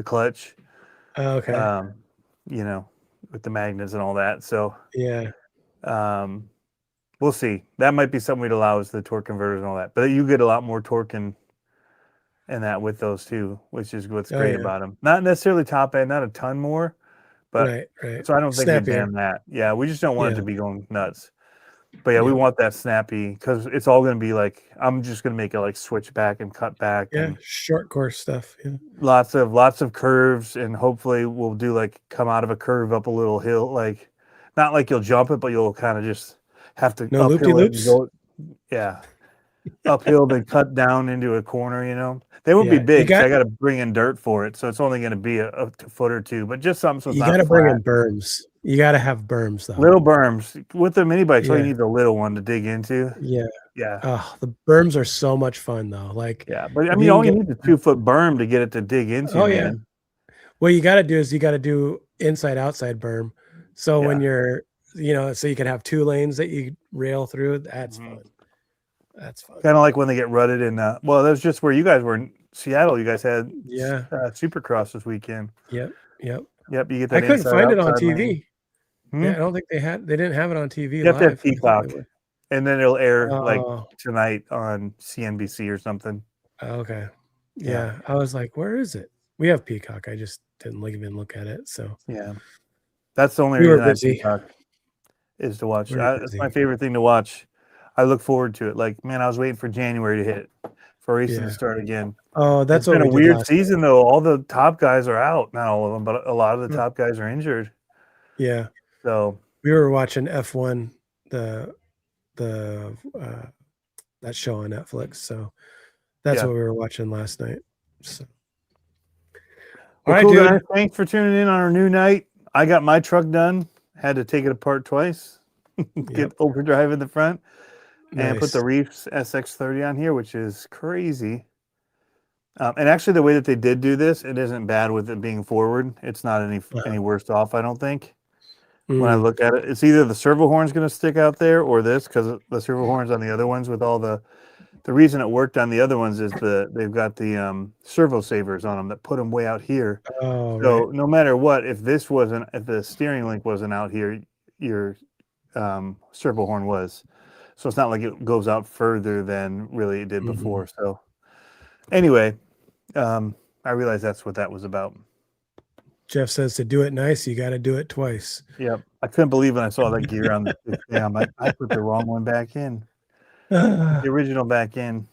clutch. Oh, okay. You know, with the magnets and all that. So Yeah. we'll see. That might be something we'd allow, is the torque converters and all that. But you get a lot more torque and that with those too, which is what's Oh, great yeah. about them. Not necessarily top end, not a ton more, but Right. Right. so I don't think we Snappier. ban that. Yeah, we just don't want it Yeah. to be going nuts. But yeah, we Yeah. want that snappy, because it's all going to be like, I'm just going to make it like switch back and cut back Yeah. and Short course stuff. Yeah. lots of curves, and hopefully we'll do like come out of a curve up a little hill, like not like you'll jump it, but you'll kind of just have to No uphill it and loopy-loops? go. Yeah. uphill they cut down into a corner, you know. They won't be Yeah, you big, 'cause got I got to bring in dirt for it, so it's only going to be a foot or two, but just something so it's you not got to bring flat. in berms. You got to have berms though. Little berms with the mini bikes. All you Yeah. need the little one to dig into. Yeah. Yeah, Oh, the berms are so much fun though. Like yeah. But I if mean, you can all you get need is a 2-foot berm to get it to dig into, oh yeah. man. What you got to do is you got to do inside outside berm. So when Yeah. you're, so you can have 2 lanes that you rail through. That's Mhm. fun. That's fun. Kind of like when they get rutted in. Well, that's just where you guys were in Seattle. You guys had Yeah. Supercross this weekend. Yep. Yep. Yep, you get I that couldn't find it on inside-outside lane. TV. Hmm? Yeah, I don't think they didn't have it on TV You have to have live. I thought they Peacock, would. and then it'll air like Oh, tonight on CNBC or something. okay. Yeah. Yeah. I was like, where is it? We have Peacock. I just didn't even look at it. So Yeah, that's the only we were reason I have busy. Peacock is to watch. We were It's busy. my favorite thing to watch. I look forward to it. Like, man, I was waiting for January to hit, for racing Yeah. to start again. Oh, that's It's what been a we did weird last season night. though. All the top guys are out. Not all of them, but a lot of the Mm. top guys are injured. Yeah. So We were watching F1, the that show on Netflix. So that's yeah. what we were watching last night. So Well, all right, cool dude. guys. Thanks for tuning in on our new night. I got my truck done. Had to take it apart twice. Get Yep. overdrive in the front and put Nice. the Reefs SX30 on here, which is crazy. And actually, the way that they did do this, it isn't bad with it being forward. It's not any worse off, I don't think. When I Mm. look at it, it's either the servo horn's going to stick out there or this, because the servo horns on the other ones with all the reason it worked on the other ones is they've got the servo savers on them that put them way out here. Oh, So right. no matter what, if the steering link wasn't out here, your servo horn was. So it's not like it goes out further than really it did Mhm. before. So anyway, I realized that's what that was about. Jeff says to do it nice, you got to do it twice. Yep. I couldn't believe when I saw that gear on the thing. I'm like, I put the wrong one back in. The original back in.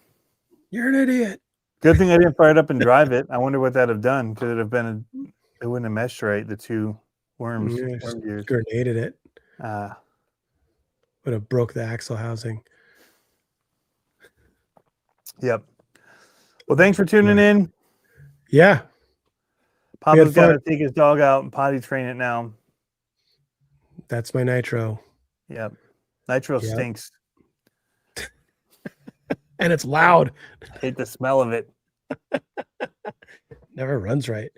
You're an idiot. Good thing I didn't fire it up and drive it. I wonder what that'd have done. Could it have been it wouldn't have meshed right, the two worm gears. Grenaded it. Uh, Would have broke the axle housing. yep. Well, thanks for tuning in. Yeah. Pablo's got to fun. take his dog out and potty train it now. That's my Nitro. Yep. Nitro Yep. stinks. And it's loud. Hate the smell of it. Never runs right.